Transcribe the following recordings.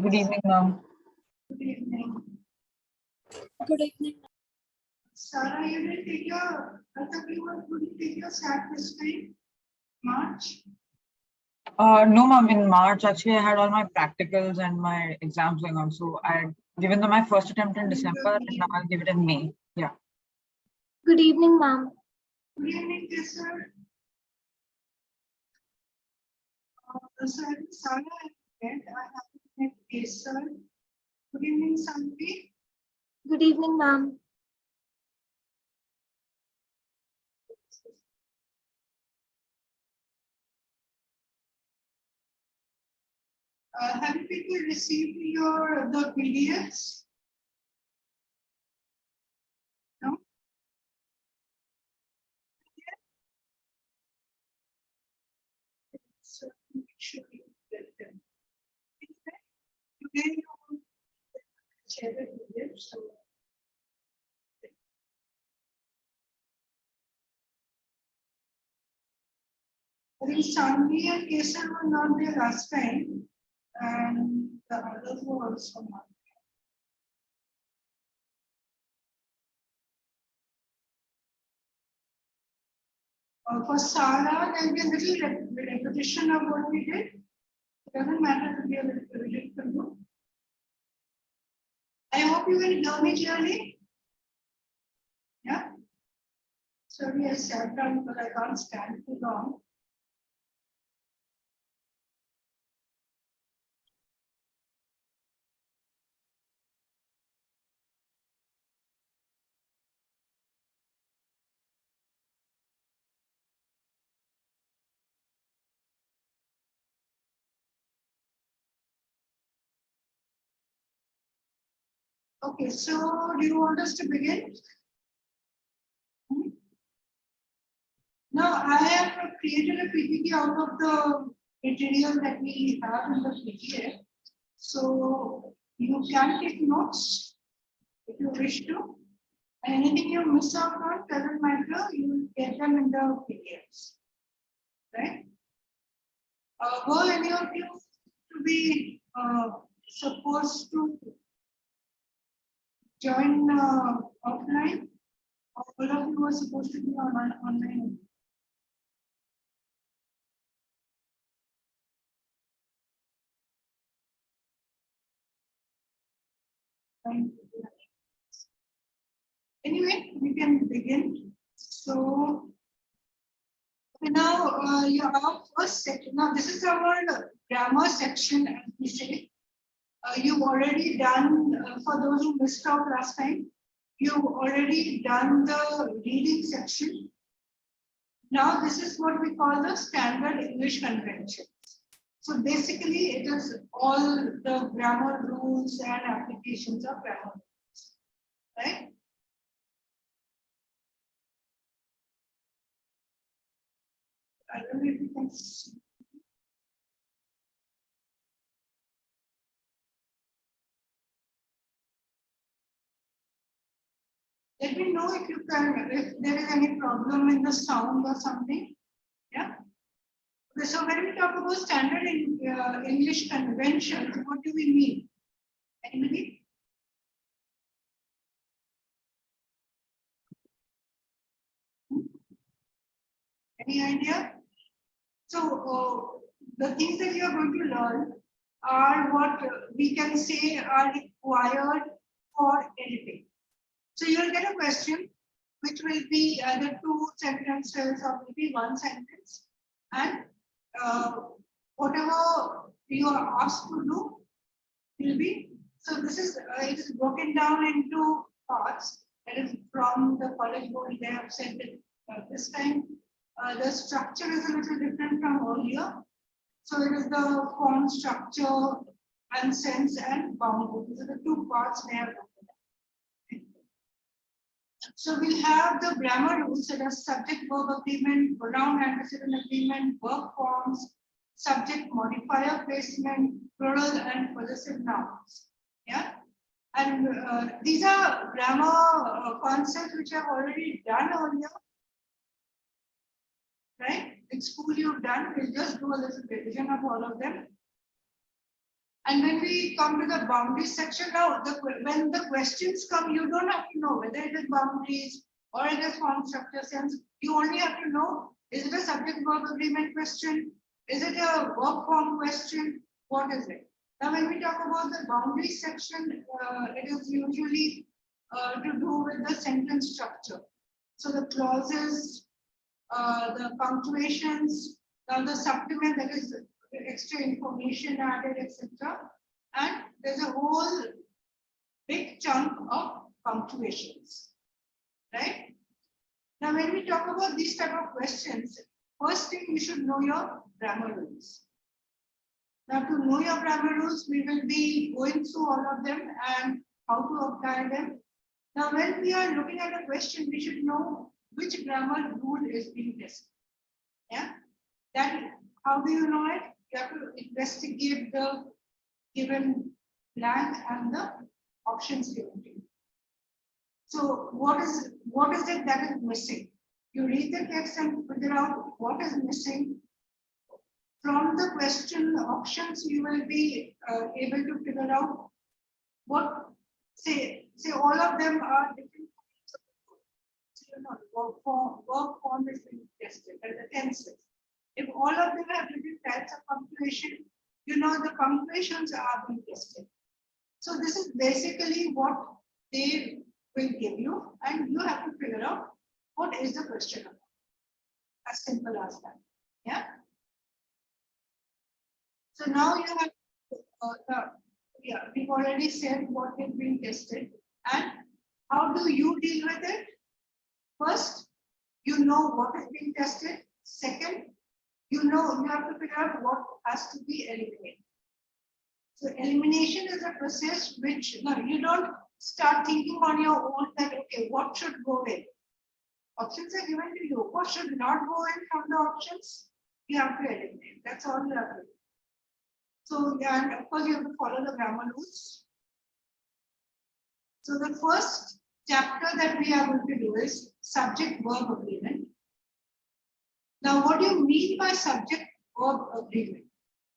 Good evening, ma'am. Good evening. Good evening. Sarah, you didn't take your, I thought you were going to take your SAT this time, March. No, ma'am. In March, actually, I had all my practicals and my exams going on. So I given them my first attempt in December, and now I'll give it in May. Yeah. Good evening, ma'am. Good evening, sir. Sir, Sarah, I have met sir. Good evening, Sanvi. Good evening, ma'am. Have you people received the PDFs? No? So make sure you get them. Today you will share the PDF. So I think Sanvi and Kesar were not there last time, and the others were also not there. For Sarah, there will be a little repetition of what we did. It doesn't matter to be a little revision for you. I hope you can hear me clearly. Yeah. Sorry, I sat down, but I can't stand too long. Okay, so do you want us to begin? Now, I have created a PPT out of the material that we have in the PDF. So you can take notes if you wish to. And anything you miss out on doesn't matter, you will get them in the PDFs. Right? Were any of you to be supposed to join offline? All of you were supposed to be online. Anyway, we can begin. So now our first section. Now this is our grammar section, as we say. You've already done, for those who missed out last time, you've already done the reading section. Now this is what we call the standard English conventions. So basically it is all the grammar rules and applications of grammar rules, right? I don't know if you can see. Let me know if there is any problem in the sound or something. Yeah. Okay, so when we talk about standard English conventions, what do we mean? Anybody? Any idea? So the things that you are going to learn are what we can say are required for editing. So you will get a question which will be either 2 sentences or maybe 1 sentence, and whatever you are asked to do will be. So this is it is broken down into parts. That is from the college board. They have said it this time. The structure is a little different from earlier. So it is the form, structure, and sense and boundary. These are the 2 parts they have broken down. So we have the grammar rules, that are subject verb agreement, pronoun antecedent agreement, verb forms, subject modifier placement, plural and possessive nouns. Yeah. And these are grammar concepts which I've already done earlier. Right? In school you've done, we'll just do a little revision of all of them. And when we come to the boundaries section now, when the questions come, you don't have to know whether it is boundaries or it is form structure sense. You only have to know, is it a subject verb agreement question? Is it a verb form question? What is it? Now, when we talk about the boundaries section, it is usually to do with the sentence structure. So the clauses, the punctuations, the supplement, that is extra information added, etc. And there's a whole big chunk of punctuations, right? Now, when we talk about these type of questions, first thing you should know your grammar rules. Now, to know your grammar rules, we will be going through all of them and how to apply them. Now, when we are looking at a question, we should know which grammar rule is being tested. Yeah, that how do you know it? You have to investigate the given blank and the options given to you. So what is it that is missing? You read the text and figure out what is missing. From the question options, you will be able to figure out what, say all of them are different. So, you know, verb form is being tested, and the tenses. If all of them have different types of punctuation, you know the punctuations are being tested. So this is basically what they will give you, and you have to figure out what is the question about. As simple as that. Yeah. So now you have, we've already said what is being tested, and how do you deal with it? First, you know what is being tested. Second, you have to figure out what has to be eliminated. So elimination is a process which you don't start thinking on your own that, okay, what should go in? Options are given to you. What should not go in from the options? You have to eliminate. That's all you have to do. So, yeah, and of course, you have to follow the grammar rules. So the first chapter that we are going to do is subject-verb agreement. Now, what do you mean by subject-verb agreement?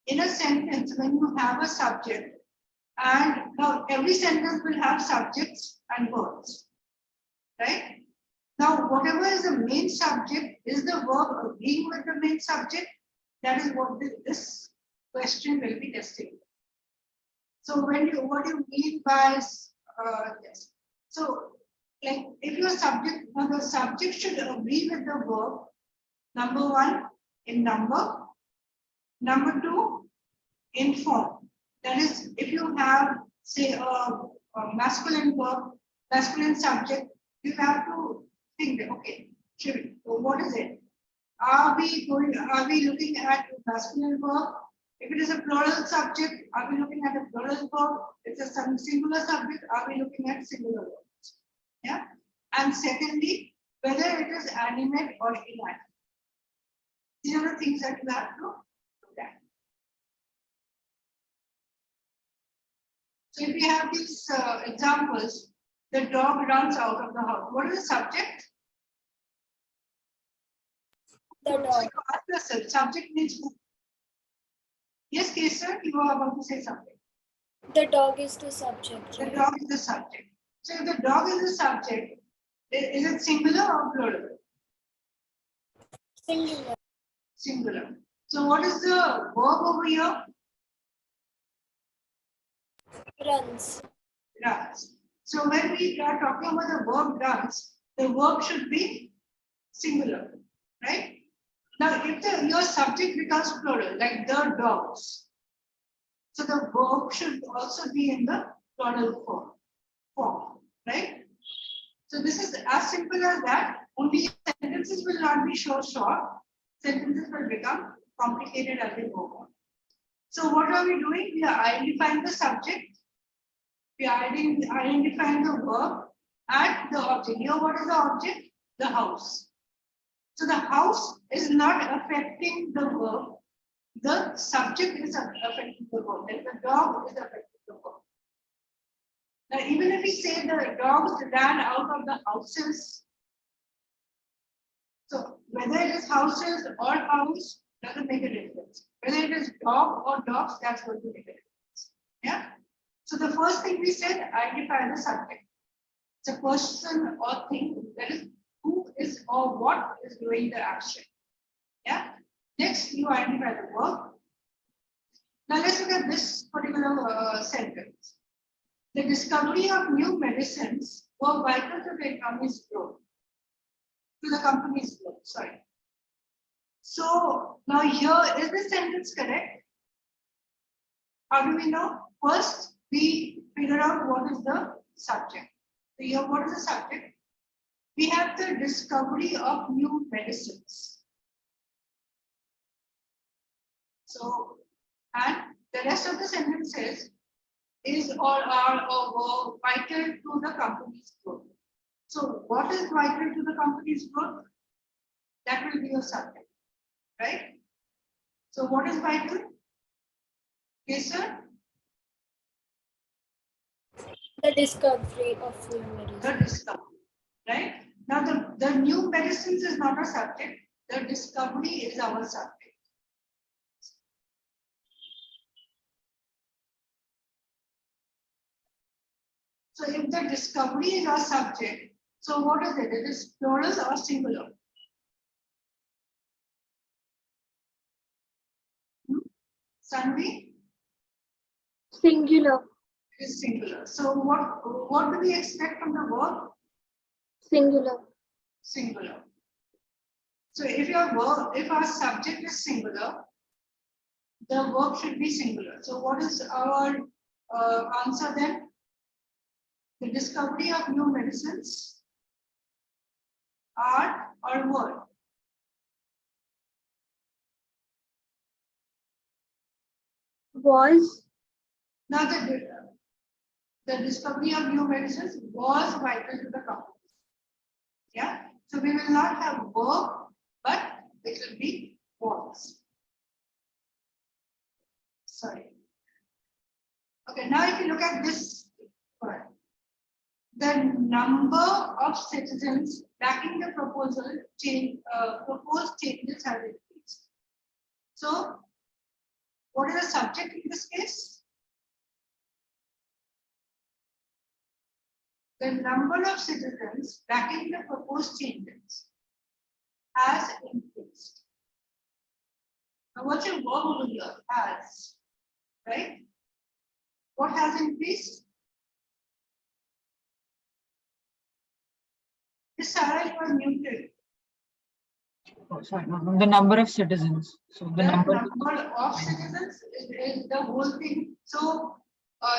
In a sentence, when you have a subject, and now every sentence will have subjects and verbs, right? Now, whatever is the main subject, is the verb agreeing with the main subject? That is what this question will be testing. So, what do you mean by this? So, like if your subject, now the subject should agree with the verb. Number one, in number. Number two, in form. That is, if you have, say, a masculine verb, masculine subject, you have to think that, okay, so what is it? Are we looking at masculine verb? If it is a plural subject, are we looking at a plural verb? If it's a singular subject, are we looking at singular verbs? Yeah. And secondly, whether it is animate or inanimate. These are the things that you have to look at. So if we have these examples, the dog runs out of the house. What is the subject? The dog. So you ask yourself, subject means who? Yes, Kesar, you are about to say something. The dog is the subject. The Right? dog is the subject. So if the dog is the subject, is it singular or plural? Singular. Singular. So what is the verb over here? Runs. Runs. So when we are talking about the verb runs, the verb should be singular, right? Now, if your subject becomes plural, like the dogs, so the verb should also be in the plural form, right? So this is as simple as that. Only sentences will not be so short. Sentences will become complicated as we go on. So what are we doing? We are identifying the subject. We are identifying the verb and the object. Here, what is the object? The house. So the house is not affecting the verb. The subject is affecting the verb. And the dog is affecting the verb. Now, even if we say the dogs ran out of the houses, so whether it is houses or house doesn't make a difference. Whether it is dog or dogs, that's going to make a difference. Yeah. So the first thing we said, identify the subject. It's a person or thing, that is who is or what is doing the action. Yeah. Next, you identify the verb. Now let's look at this particular sentence. The discovery of new medicines were vital to the economy's growth. To the company's growth, sorry. So now here, is this sentence correct? How do we know? First, we figure out what is the subject. So here, what is the subject? We have the discovery of new medicines. So, and the rest of the sentence says, is or are or were vital to the company's growth. So, what is vital to the company's growth? That will be your subject, right? So, what is vital? Yes, sir? The discovery of new The medicine. discovery, right? Now, the new medicines is not a subject. The discovery is our subject. So if the discovery is our subject, so what is it? It is plural or singular? Sanvi? Singular. It is singular. So what do we expect from the verb? Singular. Singular. So if our subject is singular, the verb should be singular. So what is our answer then? The discovery of new medicines are or were. Was. Now the discovery of new medicines was vital to the company. Yeah. So we will not have verb, but it will be was. Sorry. Okay, now if you look at this word, the number of citizens backing the proposed changes have increased. So, what is the subject in this case? The number of citizens backing the proposed changes has increased. Now, what's your verb over here? Has, right? What has increased? Miss Sarah, you are muted. Oh, sorry, no, the number of citizens. So the number of citizens is the whole thing. So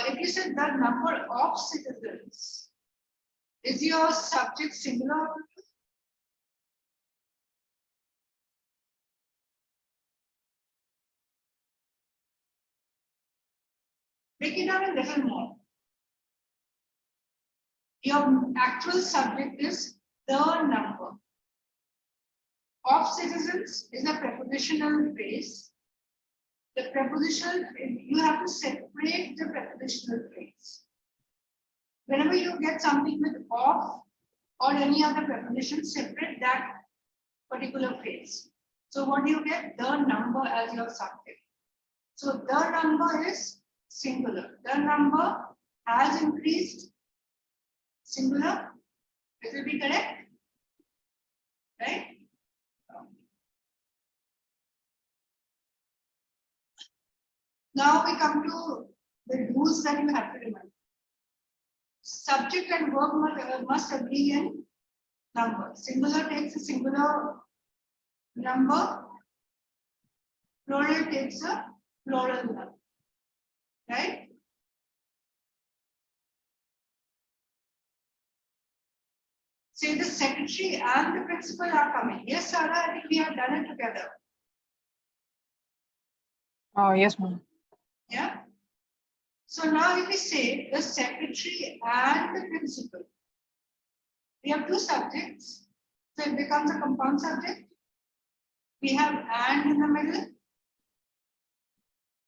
if you said the number of citizens, is your subject singular? Break it down a little more. Your actual subject is the number. Of citizens is a prepositional phrase. The prepositional, you have to separate the prepositional phrase. Whenever you get something with of or any other preposition, separate that particular phrase. So what do you get? The number as your subject. So the number is singular. The number has increased. Singular. Will it be correct? Right? Now we come to the rules that you have to remember. Subject and verb must agree in number. Singular takes a singular number. Plural takes a plural number. Right? Say the secretary and the principal are coming. Yes, Sarah, I think we have done it together. yes, ma'am. Yeah. So now if we say the secretary and the principal, we have two subjects. So it becomes a compound subject. We have and in the middle.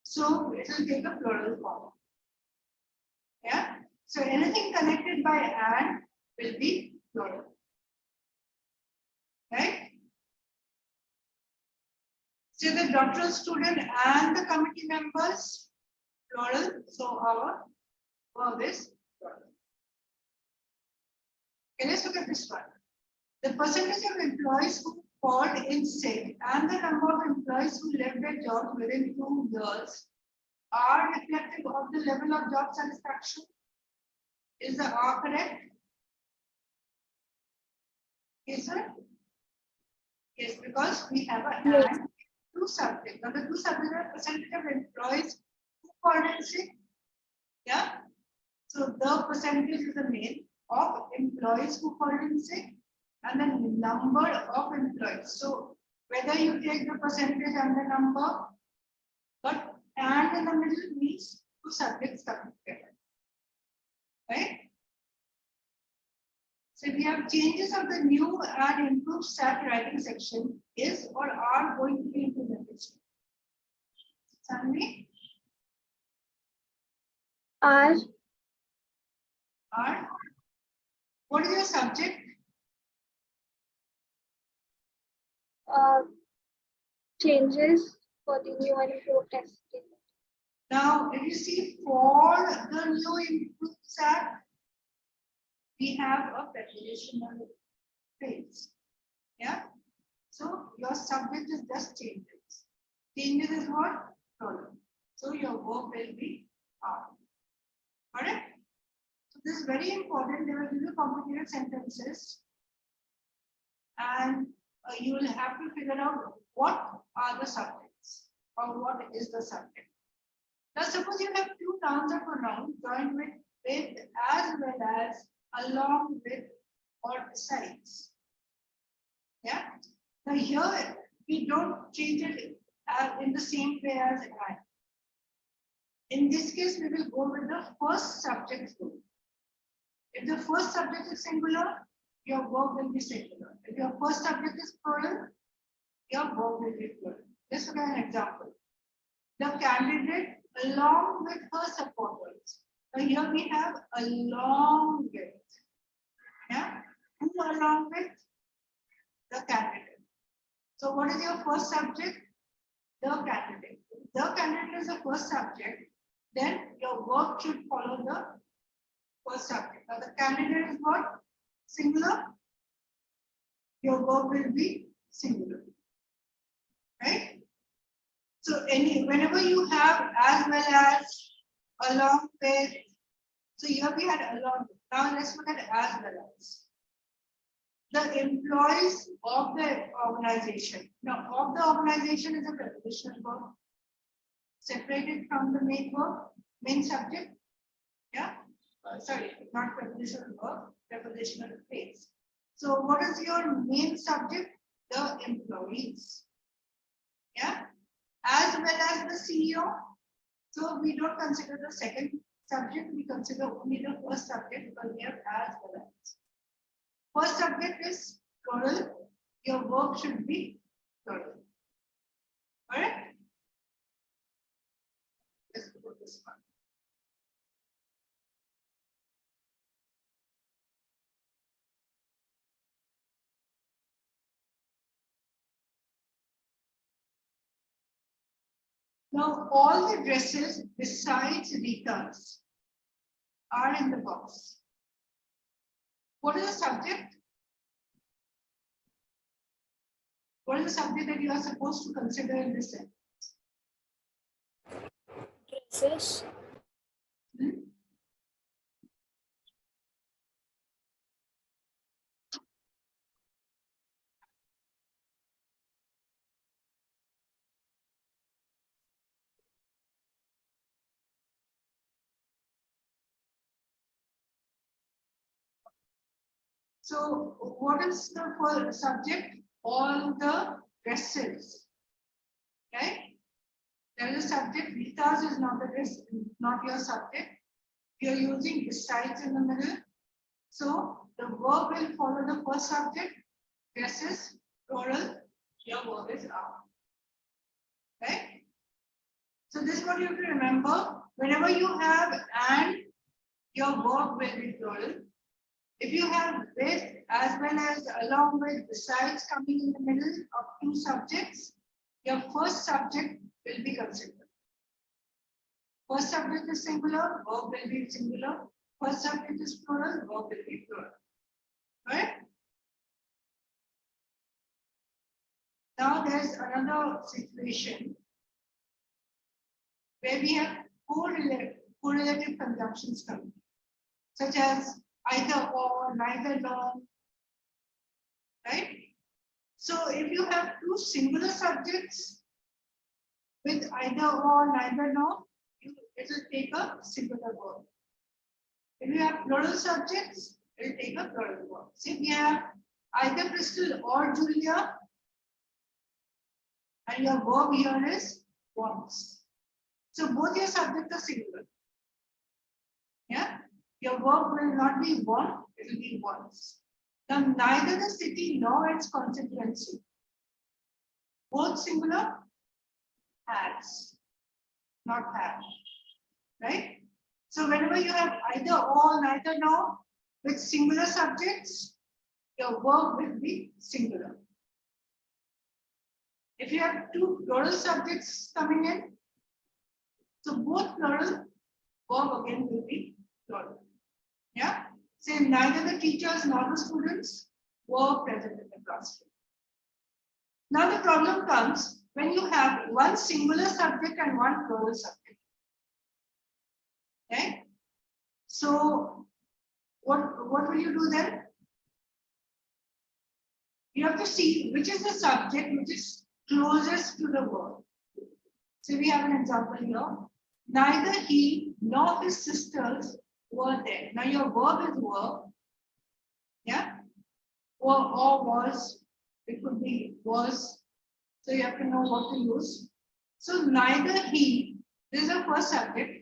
So it will take a plural form. Yeah. So anything connected by and will be plural. Right? So the doctoral student and the committee members plural, so our verb is plural. Okay, let's look at this one. The percentage of employees who called in sick and the number of employees who left their jobs within 2 years are reflective of the level of job satisfaction. Is the R correct? Yes, sir? Yes, because we have a Yes. and two subjects. Now the two subjects are percentage of employees who called in sick. Yeah. So the percentage is the name of employees who called in sick and the number of employees. So whether you take the percentage and the number, but and in the middle means two subjects coming together. Right? So we have changes of the new and improved stat writing section is or are going to be implemented. Sanvi? Are Are? What is your subject? changes for the new and improved testing. Now, if you see for the new improved stat, we have a prepositional phrase. Yeah. So your subject is just changes. Changes is what? Problem. So your verb will be are. Correct? So this is very important. They will give you complicated sentences. And you will have to figure out what are the subjects or what is the subject. Now suppose you have two nouns or pronouns joined with as well as along with or besides. Yeah. Now here we don't change it in the same way as and. In this case, we will go with the first subject rule. If the first subject is singular, your verb will be singular. If your first subject is plural, your verb will be plural. Let's look at an example. The candidate along with her supporters. So here we have along with. Yeah. Who along with? The candidate. So what is your first subject? The candidate. The candidate is the first subject. Then your verb should follow the first subject. Now the candidate is what? Singular. Your verb will be singular. Right? So whenever you have as well as, along with, so here we had along with. Now let's look at as well as. The employees of the organization. Now of the organization is a prepositional verb. Separated from the main verb, main subject. Yeah. Sorry, not prepositional verb, prepositional phrase. So what is your main subject? The employees. Yeah. As well as the CEO. So we don't consider the second subject, we consider only the first subject because we have as well as. First subject is plural, your verb should be plural. Alright? Let's put this one. Now, all the dresses besides Rita's are in the box. What is the subject? What is the subject that you are supposed to consider in this sentence? Dresses. So, what is the subject? All the dresses. Right? There is a subject. Rita's is not the dress, not your subject. You are using besides in the middle. So the verb will follow the first subject. Dresses, plural. Your verb is are. Right? So this is what you have to remember. Whenever you have and, your verb will be plural. If you have with as well as along with besides coming in the middle of two subjects, your first subject will be considered. First subject is singular, verb will be singular. First subject is plural, verb will be plural. Right? Now there's another situation where we have correlative conjunctions coming, such as either or, neither nor. Right? So if you have two singular subjects with either or, neither nor, it will take a singular verb. If you have plural subjects, it will take a plural verb. So if you have either Crystal or Julia, and your verb here is wants. So both your subjects are singular. Yeah, your verb will not be want, it will be wants. Now neither the city nor its constituency. Both singular, has, not have. Right? So whenever you have either or, neither nor with singular subjects, your verb will be singular. If you have two plural subjects coming in, so both plural, verb again will be plural. Yeah? Say neither the teachers nor the students were present in the classroom. Now the problem comes when you have one singular subject and one plural subject. Okay? So what will you do then? You have to see which is the subject which is closest to the verb. So we have an example here. Neither he nor his sisters were there. Now your verb is were. Yeah? Or was. It could be was. So you have to know what to use. So neither he, this is the first subject.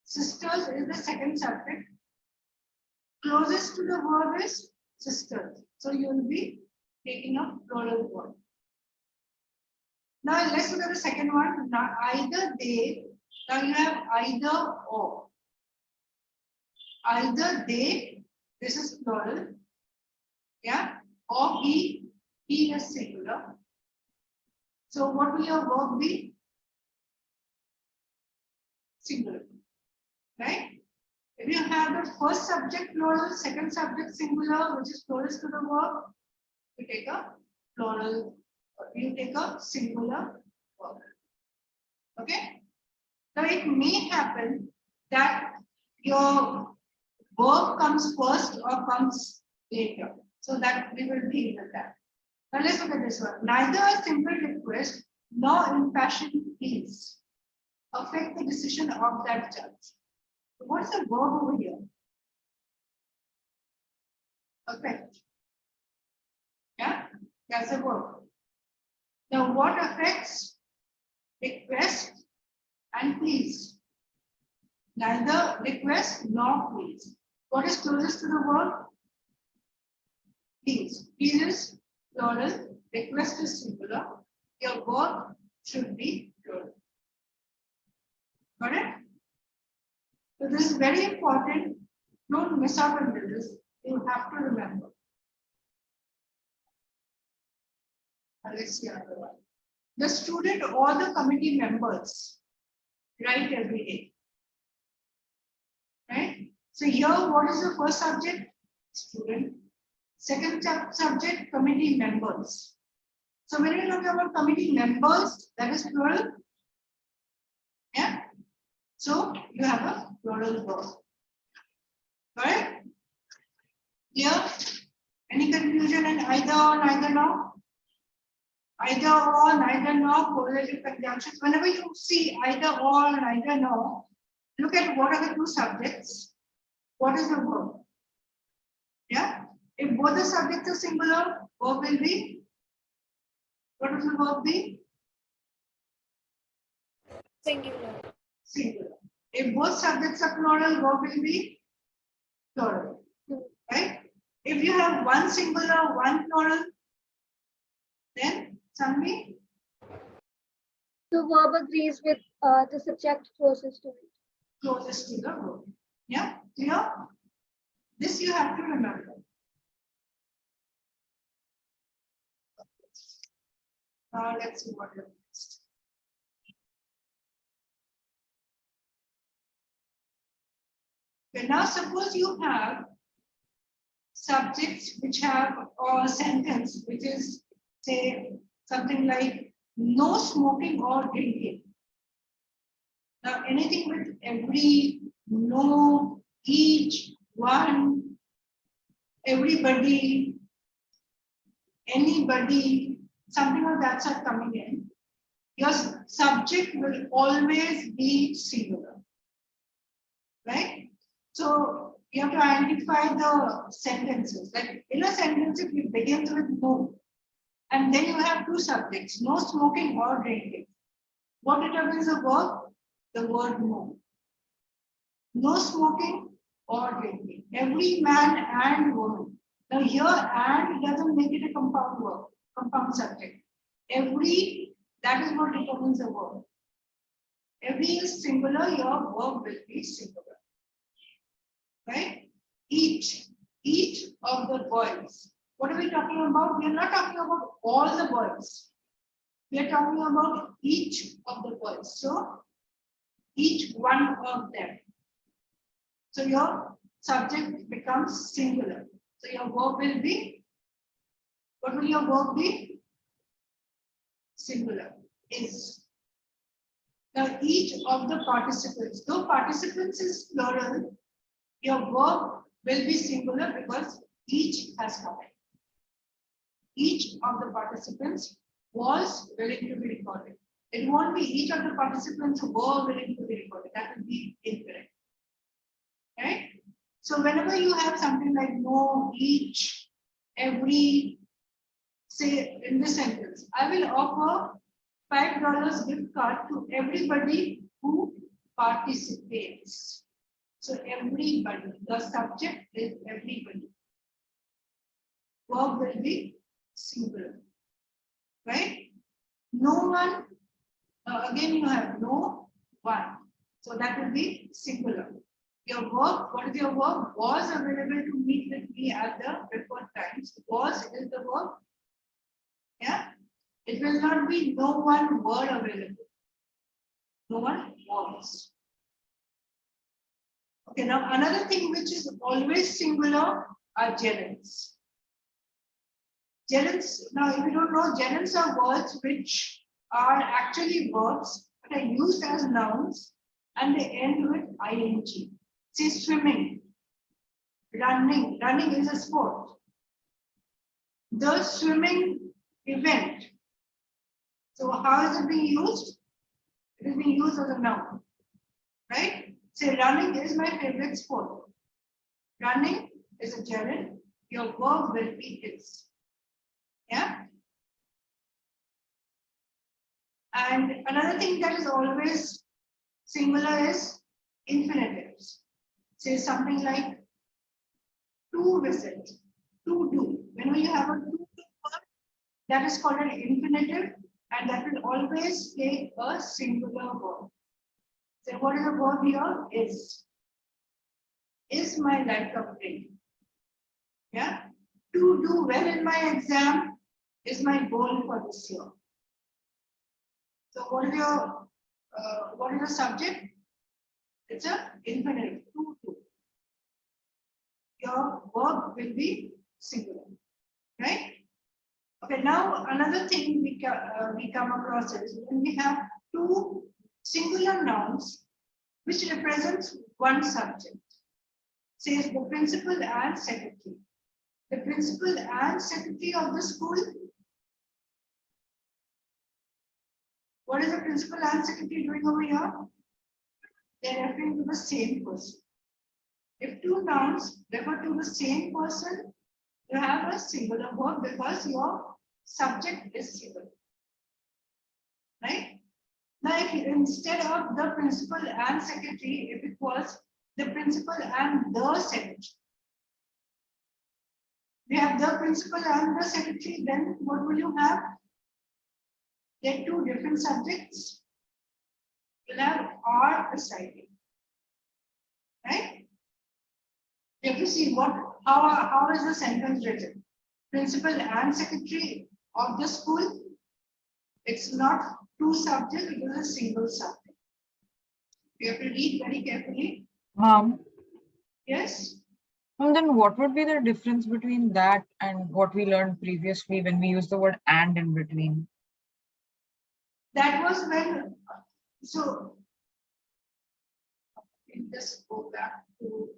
Sisters is the second subject. Closest to the verb is sisters. So you will be taking a plural verb. Now let's look at the second one. Now either they, now you have either or. Either they, this is plural. Yeah. Or he is singular. So what will your verb be? Singular. Right? If you have the first subject plural, second subject singular, which is closest to the verb, you take a plural, you take a singular verb. Okay? Now it may happen that your verb comes first or comes later. So that we will deal with that. Now let's look at this one. Neither a simple request nor impassioned pleas affect the decision of that judge. What's the verb over here? Affect. Yeah, that's the verb. Now, what affects request and please? Neither request nor please. What is closest to the verb? Please. Please is plural. Request is singular. Your verb should be plural. Got it? So this is very important. Don't miss out on this. You have to remember. Let's see another one. The student or the committee members write every day. Right? So here, what is the first subject? Student. Second subject, committee members. So when you look about committee members, that is plural. Yeah. So you have a plural verb. Right? Here, any confusion in either or neither nor? Either or, neither nor, correlative conjunctions. Whenever you see either or, neither nor, look at what are the two subjects. What is the verb? Yeah. If both the subjects are singular, verb will be. What will the verb be? Singular. Singular. If both subjects are plural, verb will be plural. Right? If you have one singular, one plural, then Sanvi? The verb agrees with the subject closest to it. Closest to the verb. Yeah, clear? This you have to remember. Now let's see what is next. Okay, now suppose you have subjects which have, or a sentence which is, say, something like no smoking or drinking. Now anything with every, no, each, one, everybody, anybody, something of that sort coming in, your subject will always be singular, right? So you have to identify the sentences. Like in a sentence, if it begins with no, and then you have two subjects, no smoking or drinking. What determines the verb? The word no. No smoking or drinking. Every man and woman. Now here and doesn't make it a compound verb, compound subject. Every, that is what determines the verb. Every is singular, your verb will be singular. Right? Each of the boys. What are we talking about? We are not talking about all the boys. We are talking about each of the boys. So each one of them. So your subject becomes singular. So your verb will be, what will your verb be? Singular, is. Now each of the participants, though participants is plural, your verb will be singular because each has come in. Each of the participants was willing to be recorded. It won't be each of the participants were willing to be recorded. That would be incorrect. Right? So whenever you have something like no, each, every, say in this sentence, I will offer $5 gift card to everybody who participates. So everybody, the subject is everybody. Verb will be singular, right? No one, again you have no one. So that will be singular. Your verb, what is your verb? Was available to meet with me at the record times. Was is the verb. Yeah. It will not be no one were available. No one was. Okay, now another thing which is always singular are gerunds. Gerunds, now if you don't know, gerunds are words which are actually verbs but are used as nouns and they end with ing. Say swimming, running. Running is a sport. The swimming event. So how is it being used? It is being used as a noun, right? Say running is my favorite sport. Running is a gerund. Your verb will be is. Yeah. And another thing that is always singular is infinitives. Say something like to visit, to do. Whenever you have a to do verb, that is called an infinitive, and that will always take a singular verb. So what is the verb here? Is. Is my laptop ready? Yeah. To do well in my exam is my goal for this year. So what is the subject? It's a infinitive. To do. Your verb will be singular, right? Okay. Now another thing we come across is when we have two singular nouns which represents one subject. Says the principal and secretary. The principal and secretary of the school. What is the principal and secretary doing over here? They are referring to the same person. If two nouns refer to the same person, you have a singular verb because your subject is singular. Right? Now, if instead of the principal and secretary, if it was the principal and the secretary, we have the principal and the secretary, then what will you have? They're two different subjects. You'll have are presiding. Right? You have to see how is the sentence written. Principal and secretary of the school. It's not two subjects, it is a single subject. You have to read very carefully. Mom, Yes. And then what would be the difference between that and what we learned previously when we use the word and in between? That was when, so let me just go back to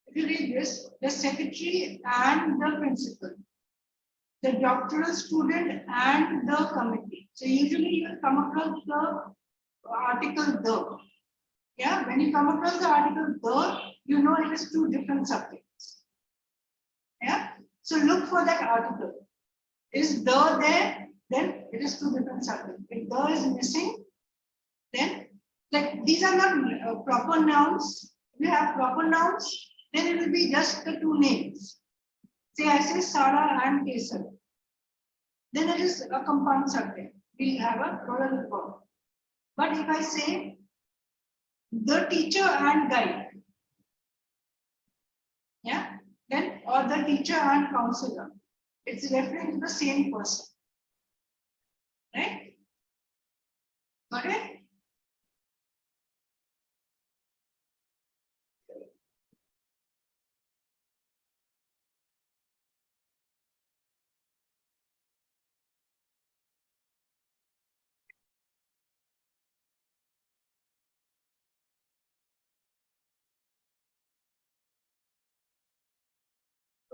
if you read this, the secretary and the principal, the doctoral student and the committee. So usually you will come across the article the. Yeah, when you come across the article the, you know it is two different subjects. Yeah, so look for that article. Is the there? Then it is two different subjects. If the is missing, then like these are not proper nouns. If you have proper nouns, then it will be just the two names. Say I say Sara and Kesar. Then it is a compound subject. We have a plural verb. But if I say the teacher and guide, yeah, then or the teacher and counselor, it's referring to the same person, right? Got it?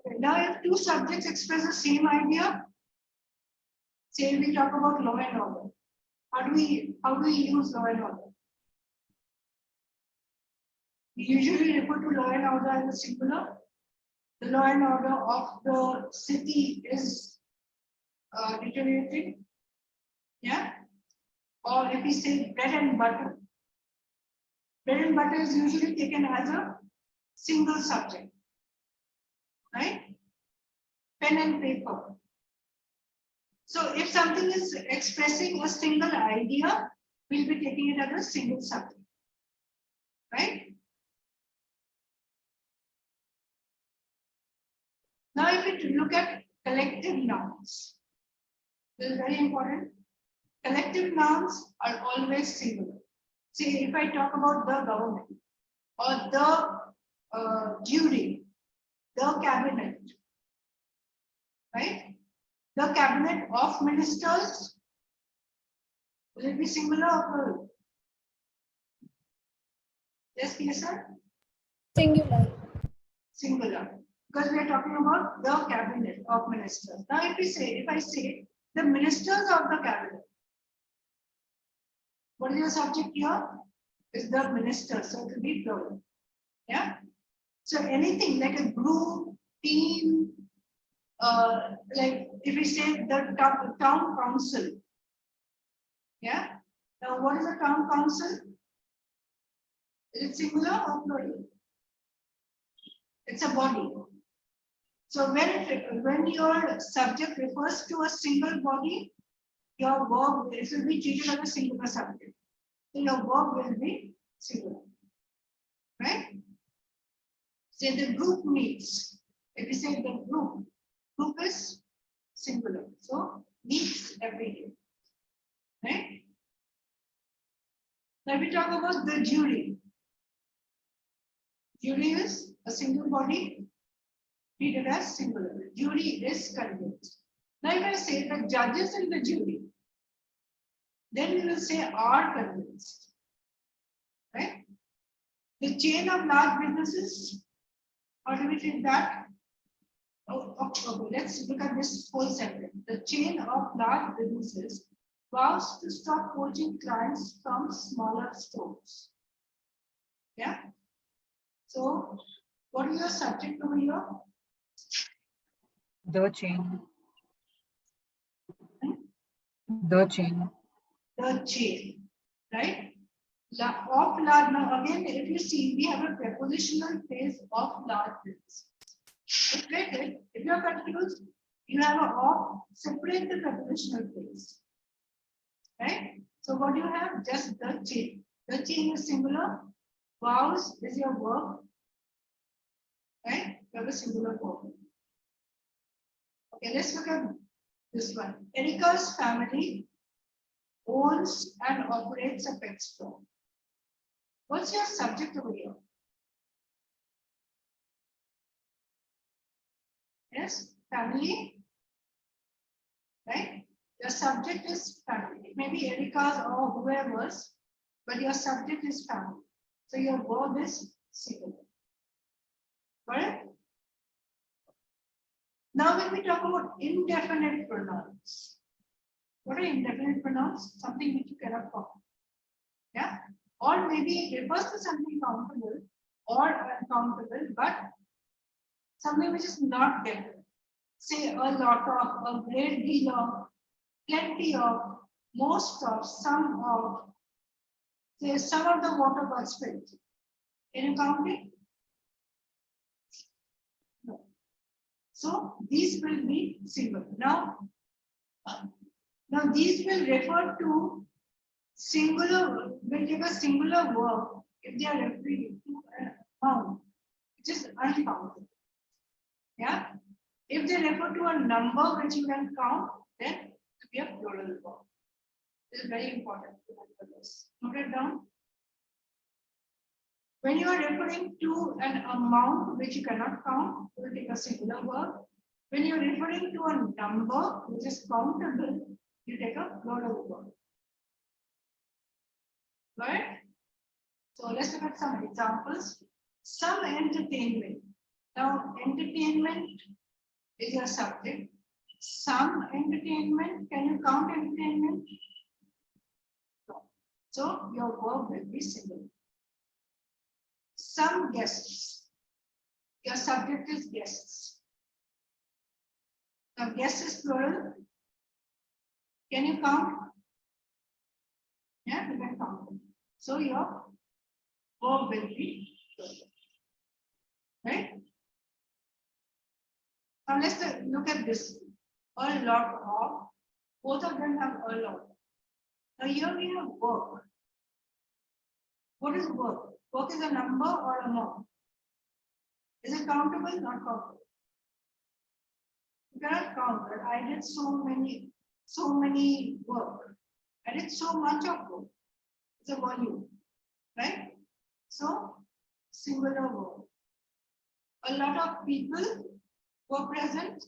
Okay. Now, if two subjects express the same idea, say we talk about law and order. How do we use law and order? We usually refer to law and order as a singular. The law and order of the city is deteriorating. Yeah. Or if we say bread and butter is usually taken as a single subject, right? Pen and paper. So if something is expressing a single idea, we'll be taking it as a single subject, right? Now, if we look at collective nouns, this is very important. Collective nouns are always singular. See, if I talk about the government or the jury, the cabinet, right? The cabinet of ministers, will it be singular or plural? Yes, Kesar? Singular. Singular. Because we are talking about the cabinet of ministers. Now, if I say the ministers of the cabinet, what is the subject here? Is the minister, so it will be plural. Yeah. So anything like a group, team, like if we say the town council. Yeah. Now, what is a town council? Is it singular or plural? It's a body. So when your subject refers to a single body, your verb it will be treated as a singular subject. So your verb will be singular, right? Say the group meets. If we say the group is singular. So meets every day, right? Now we talk about the jury. Jury is a single body treated as singular. Jury is convinced. Now if I say the judges in the jury, then we will say are convinced, right? The chain of large businesses, how do we treat that? Okay, let's look at this whole sentence. The chain of large businesses vows to stop poaching clients from smaller stores. Yeah. So, what is your subject over here? The chain. The chain. The chain, right? Of large. Now, again, if you see, we have a prepositional phrase of large business. If you are confused, you have a of, separate the prepositional phrase. Right? So what do you have? Just the chain. The chain is singular. Vows is your verb. right? You have a singular verb. Okay, let's look at this one. Erica's family owns and operates a pet store. What's your subject over here? Yes, family, right? Your subject is family. It may be Erica's or whoever's, but your subject is family. So your verb is singular. Correct? Now when we talk about indefinite pronouns, what are indefinite pronouns? Something which you cannot count. Yeah? Or maybe it refers to something countable or uncountable, but something which is not definite. Say a lot of, a great deal of, plenty of, most of, some of. Say some of the water was spilled. Can you count it? No. So these will be single. Now these will refer to singular, will take a singular verb if they are referring to a noun, which is uncountable. Yeah. If they refer to a number which you can count, then it will be a plural verb. This is very important to remember this. Note it down. When you are referring to an amount which you cannot count, you will take a singular verb. When you are referring to a number which is countable, you take a plural verb. Right? So let's look at some examples. Some entertainment. Now, entertainment is your subject. Some entertainment. Can you count entertainment? No. So your verb will be singular. Some guests. Your subject is guests. Now, guests is plural. Can you count? Yeah, you can count. So your verb will be plural. Right? Now let's look at this. A lot of. Both of them have a lot. Now here we have work. What is work? Work is a number or amount. Is it countable? Not countable. You cannot count it. I did so many work. I did so much of work. It's a volume, right? So singular verb. A lot of people were present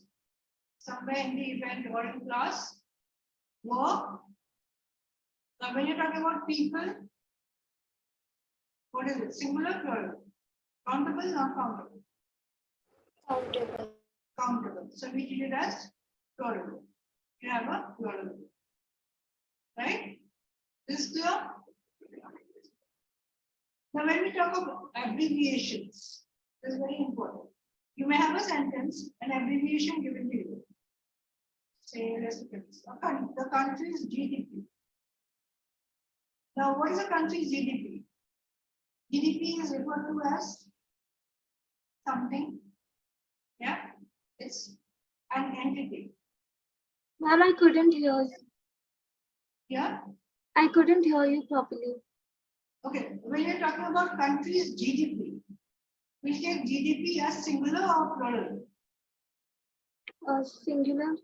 somewhere in the event or in class. Work. Now when you're talking about people, what is it? Singular, plural? Countable, not countable? Countable. Countable. So we treat it as plural. You have a plural. Right? This is clear? Now when we talk about abbreviations, this is very important. You may have a sentence, an abbreviation given to you. Say, let's look at this. The country's GDP. Now, what is a country's GDP? GDP is referred to as something. Yeah, it's an entity. Ma'am, I couldn't hear you. Yeah. I couldn't hear you properly. Okay. When you're talking about country's GDP, we take GDP as singular or plural? Singular.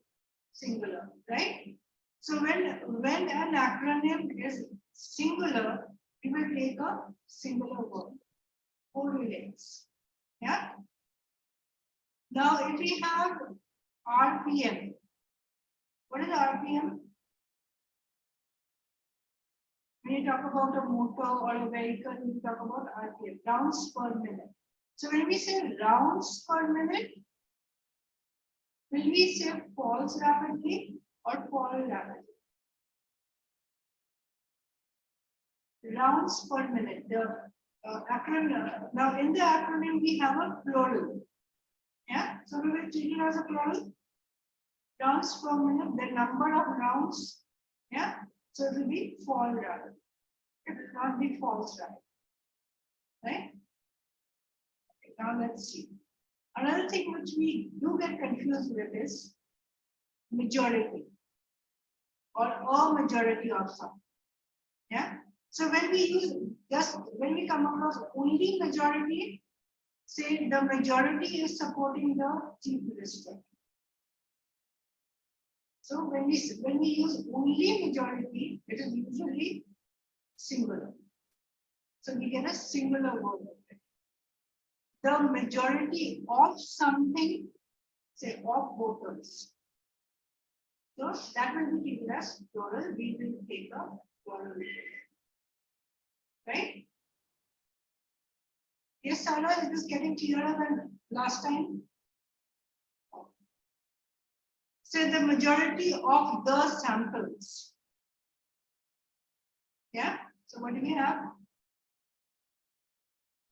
Singular, right? So when an acronym is singular, we will take a singular verb. Correlates. Yeah. Now, if we have RPM, what is RPM? When you talk about a motor or a vehicle, we talk about RPM, rounds per minute. So when we say rounds per minute, will we say falls rapidly or fall rapidly? Rounds per minute. The acronym. Now in the acronym we have a plural. Yeah. So we will treat it as a plural. Rounds per minute. The number of rounds. Yeah. So it will be fall rapid. It will not be false rapid. Right. Okay, now let's see. Another thing which we do get confused with is majority or a majority of some. Yeah. So when we use when we come across only majority, say the majority is supporting the chief minister. So when we use only majority, it is usually singular. So we get a singular word. The majority of something, say of voters. So that will be taken as plural. We will take a plural. Right? Yes, Sarah, is this getting clearer than last time? Say the majority of the samples. Yeah. So what do we have?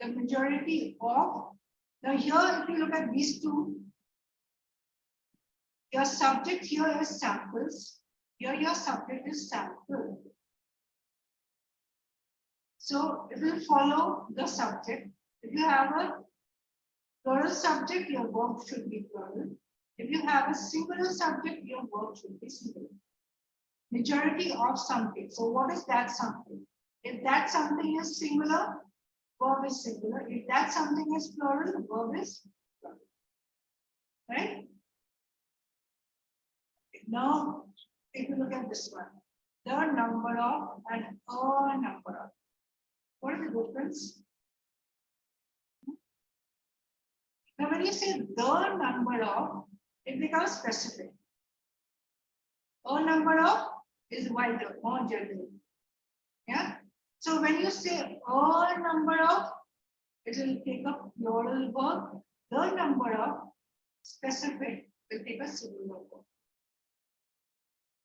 The majority of. Now here, if you look at these two, your subject here is samples. Here your subject is sample. So it will follow the subject. If you have a plural subject, your verb should be plural. If you have a singular subject, your verb should be singular. Majority of something. So what is that something? If that something is singular, verb is singular. If that something is plural, verb is plural. Right? Now, if you look at this one, the number of and a number of. What is the difference? Now, when you say the number of, it becomes specific. A number of is wider, more general. Yeah. So when you say a number of, it will take a plural verb. The number of specific will take a singular verb.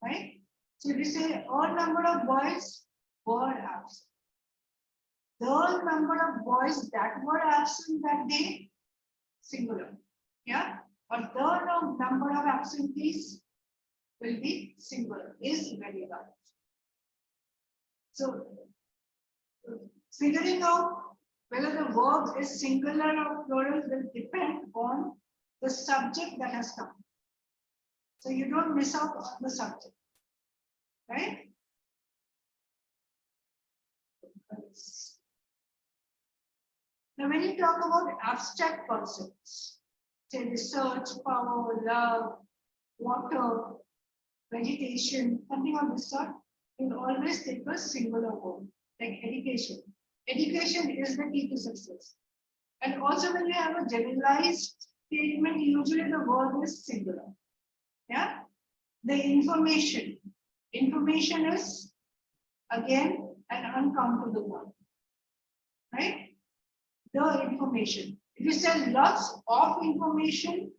Right? So if you say a number of boys were absent. The number of boys that were absent that day, singular. Yeah. But the number of absentees will be singular, is very large. So figuring out whether the verb is singular or plural will depend on the subject that has come. So you don't miss out on the subject. Right? Now, when you talk about abstract concepts, say research, power, love, water, vegetation, something of this sort, you'll always take a singular word, like education. Education is the key to success. And also, when you have a generalized statement, usually the word is singular. Yeah? The information. Information is, again, an uncountable one. Right? The information. If you say lots of information,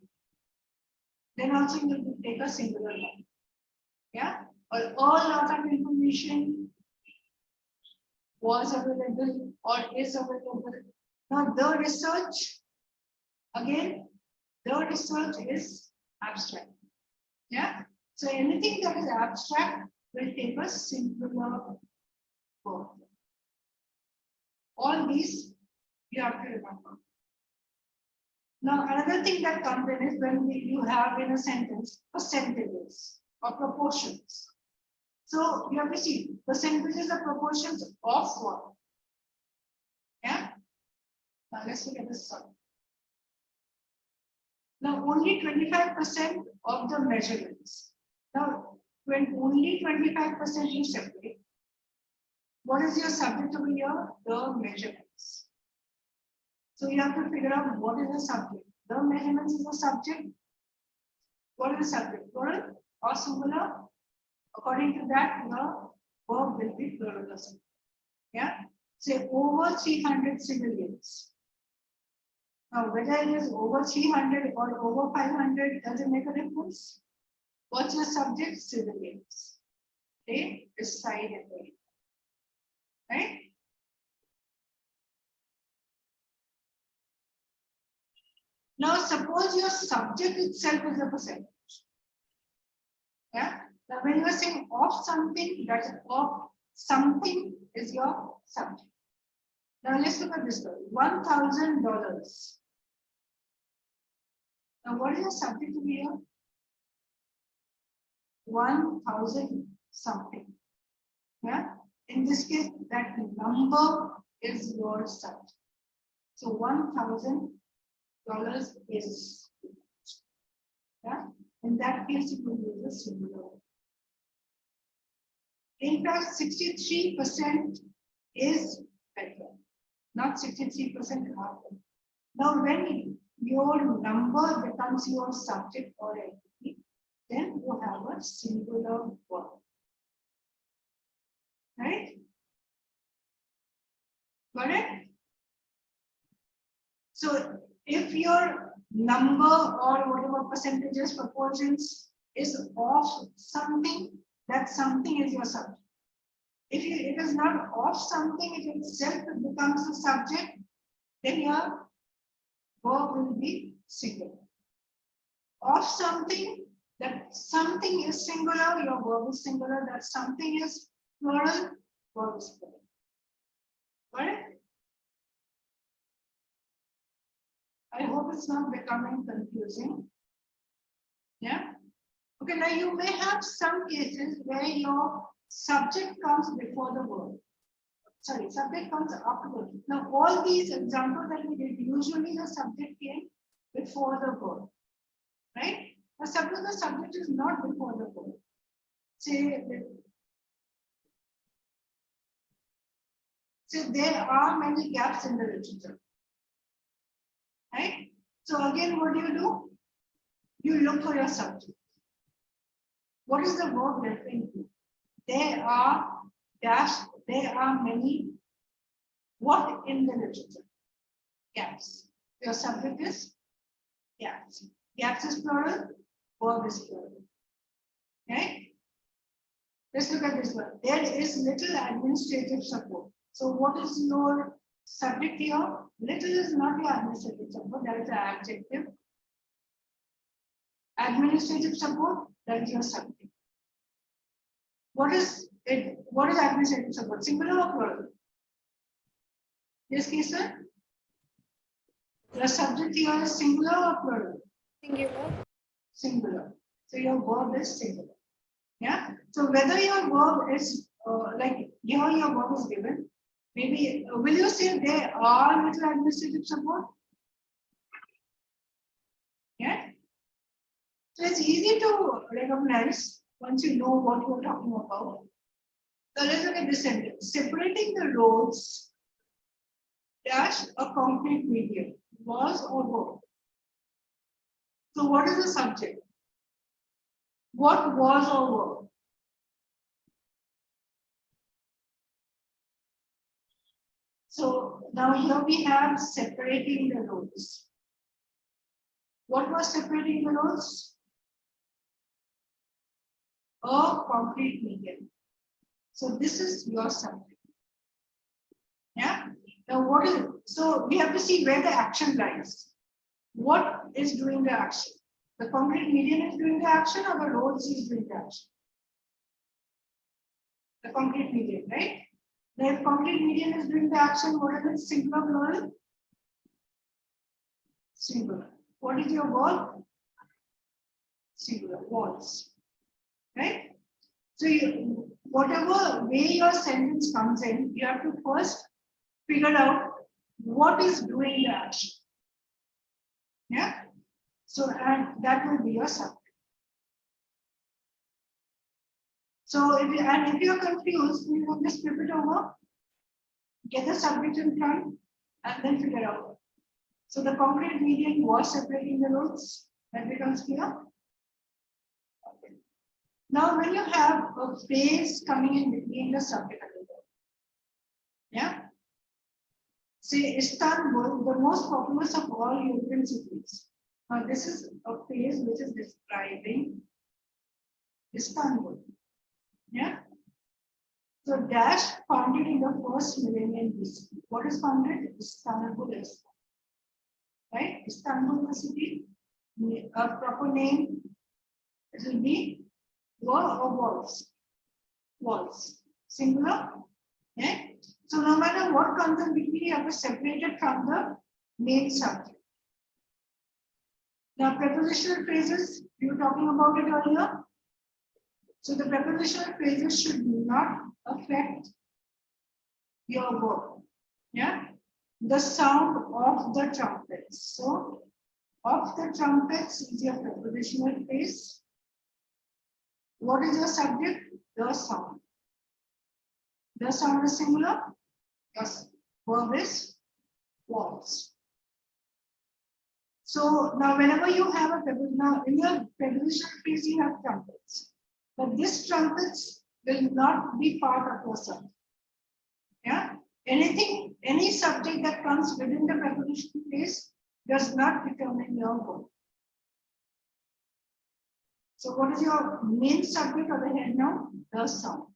then also you will take a singular one. Yeah? Or a lot of information was available or is available. Now the research, again, the research is abstract. Yeah? So anything that is abstract will take a singular verb. All these you have to remember. Now, another thing that comes in is when you have in a sentence percentages or proportions. So you have to see percentages or proportions of what? Yeah. Now let's look at this one. Now only 25% of the measurements. Now when only 25% you separate, what is your subject over here? The measurements. So you have to figure out what is the subject. The measurements is the subject. What is the subject? Plural or singular? According to that, the verb will be plural or singular. Yeah. Say over 300 civilians. Now, whether it is over 300 or over 500, does it make a difference? What's your subject? Civilians. Okay, beside it. Right? Now, suppose your subject itself is a percentage. Yeah. Now, when you are saying of something, that is of something is your subject. Now, let's look at this one. $1,000. Now, what is the subject over here? 1,000 something. Yeah. In this case, that number is your subject. So 1,000 dollars is. Yeah, in that case, it will use a singular. In fact, 63% is better, not 63% harder. Now, when your number becomes your subject or entity, then you have a singular verb. Right? Got it? So, if your number or whatever percentages, proportions is of something, that something is your subject. If it is not of something, it itself becomes the subject, then your verb will be singular. Of something, that something is singular, your verb is singular, that something is plural, verb is plural. Got it? I hope it's not becoming confusing. Yeah. Okay, now you may have some cases where your subject comes before the verb. Sorry, subject comes afterwards. Now, all these examples that we did, usually the subject came before the verb. Right? Now, suppose the subject is not before the verb. Say there are many gaps in the literature. Right? So again, what do? You look for your subject. What is the verb referring to? There are dash, there are many. What in the literature? Gaps. Your subject is gaps. Gaps is plural, verb is plural. Okay? Let's look at this one. There is little administrative support. So what is your subject here? Little is not your administrative support, that is an adjective. Administrative support, that is your subject. What is it? What is administrative support? Singular or plural? Yes, Kisa? Your subject here is singular or plural? Singular. Singular. So your verb is singular. Yeah. So whether your verb is like here your verb is given, maybe will you say there are little administrative support? Yeah. So it's easy to recognize once you know what you're talking about. So let's look at this sentence. Separating the roads dash a concrete medium. Was or were? So what is the subject? What was or were? So now here we have separating the roads. What was separating the roads? A concrete medium. So this is your subject. Yeah. Now what is it? So we have to see where the action lies. What is doing the action? The concrete medium is doing the action, or the roads is doing the action? The concrete medium, right? Now if concrete medium is doing the action, what is it? Singular, plural? Singular. What is your verb? Singular. Was. Right? So whatever way your sentence comes in, you have to first figure out what is doing the action. Yeah. So and that will be your subject. So if you're confused, you can just flip it over, get the subject in front, and then figure out. So the concrete medium was separating the roads. That becomes clear. Okay. Now, when you have a phrase coming in between the subject and the verb, yeah. Say Istanbul, the most populous of all European cities. Now, this is a phrase which is describing Istanbul. Yeah. So dash founded in the first millennium BC. What is founded? Istanbul is. Right? Istanbul the city. A proper name. It will be wall or walls. Walls. Singular. Yeah. So no matter what comes in between, you have to separate it from the main subject. Now prepositional phrases, you were talking about it earlier. So the prepositional phrases should not affect your verb. Yeah. The sound of the trumpets. So Of the trumpets is your prepositional phrase. What is your subject? The sound. The sound is singular. Yes. Verb is was. So now whenever you have a preposition, now in your prepositional phrase you have trumpets. But this trumpets will not be part of your subject. Yeah. Anything, any subject that comes within the prepositional phrase does not determine your verb. So what is your main subject of the head now? The sound.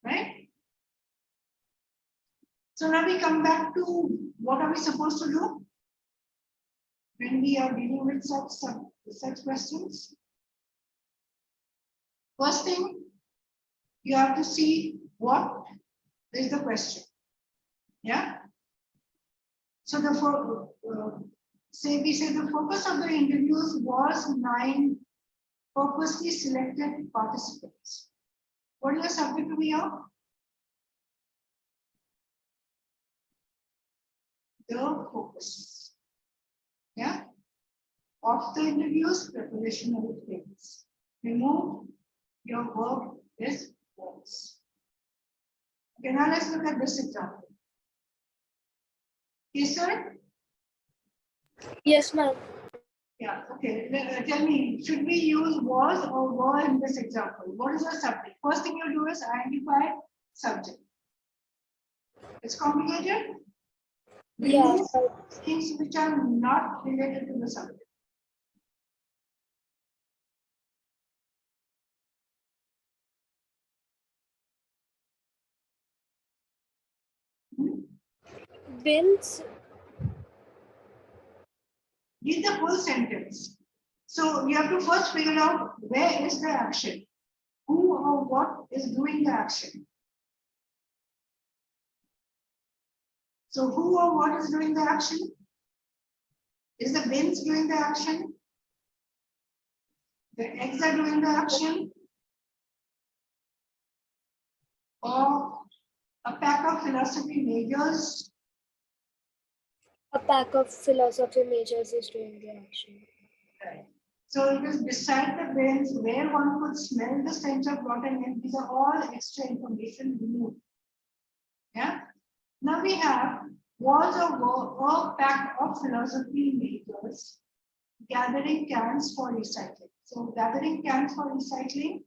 Right? So now we come back to what are we supposed to do when we are dealing with such questions. First thing, you have to see what is the question. Yeah. So the we say the focus of the interviews was 9 purposely selected participants. What is the subject to be of? The focus. Yeah. Of the interviews, preparation of the things. Remove your verb is was. Okay, now let's look at this example. Yes, sir? Yes, ma'am. Yeah, okay. Tell me, should we use was or were in this example? What is your subject? First thing you do is identify subject. It's complicated. Yeah. Remove things which are not related to the subject. Vince. Read the full sentence. So you have to first figure out where is the action, who or what is doing the action. So who or what is doing the action? Is the bins doing the action? The eggs are doing the action? Or a pack of philosophy majors? A pack of philosophy majors is doing the action. Right. So it is beside the bins where one could smell the stench of rotten eggs. These are all extra information removed. Yeah. Now we have was a pack of philosophy makers gathering cans for recycling. So gathering cans for recycling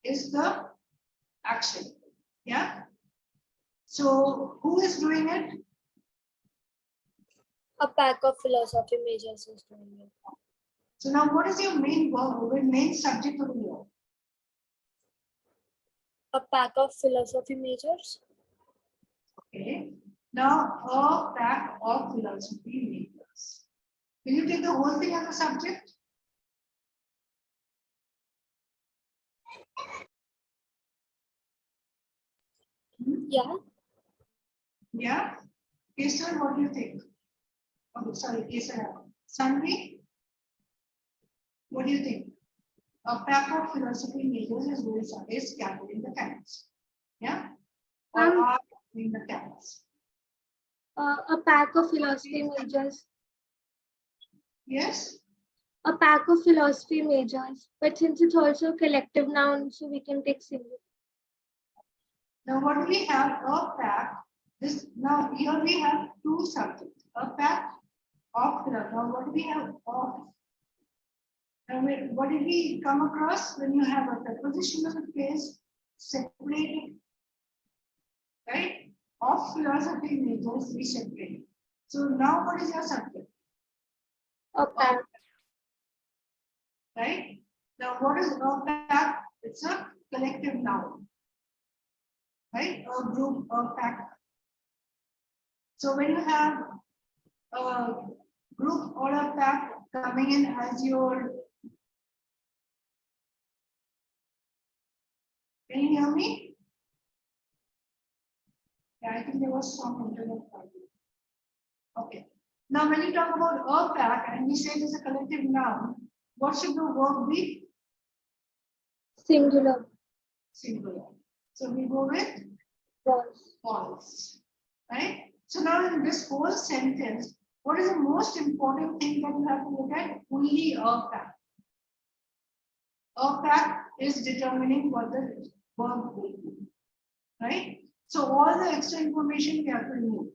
is the action. Yeah. So who is doing it? A pack of philosophy majors is doing it. So now what is your main verb, main subject of the verb? A pack of philosophy majors. Okay. Now a pack of philosophy makers. Will you take the whole thing as a subject? Yeah. Yeah. Kesar, what do you think? Oh, sorry, Kesar. Sanvi, what do you think? A pack of philosophy majors is gathering the cans. Yeah? Or are gathering the cans. A pack of philosophy majors. Yes? A pack of philosophy majors. But since it's also a collective noun, so we can take singular. Now what do we have? A pack. Now here we have 2 subjects. A pack of philosophy. Now what do we have of? Now what did we come across when you have a preposition of the phrase separated? Right? Of philosophy majors we separate. So now what is your subject? A pack. Right? Now what is a pack? It's a collective noun. Right? A group, a pack. So when you have a group or a pack coming in as your, can you hear me? Yeah, I think there was some internet problem. Okay. Now when you talk about a pack and we say it is a collective noun, what should the verb be? Singular. Singular. So we go with Was. was. Right? So now in this whole sentence, What is the most important thing that you have to look at? Only a fact. A fact is determining what the verb will be, right? So all the extra information we have to remove.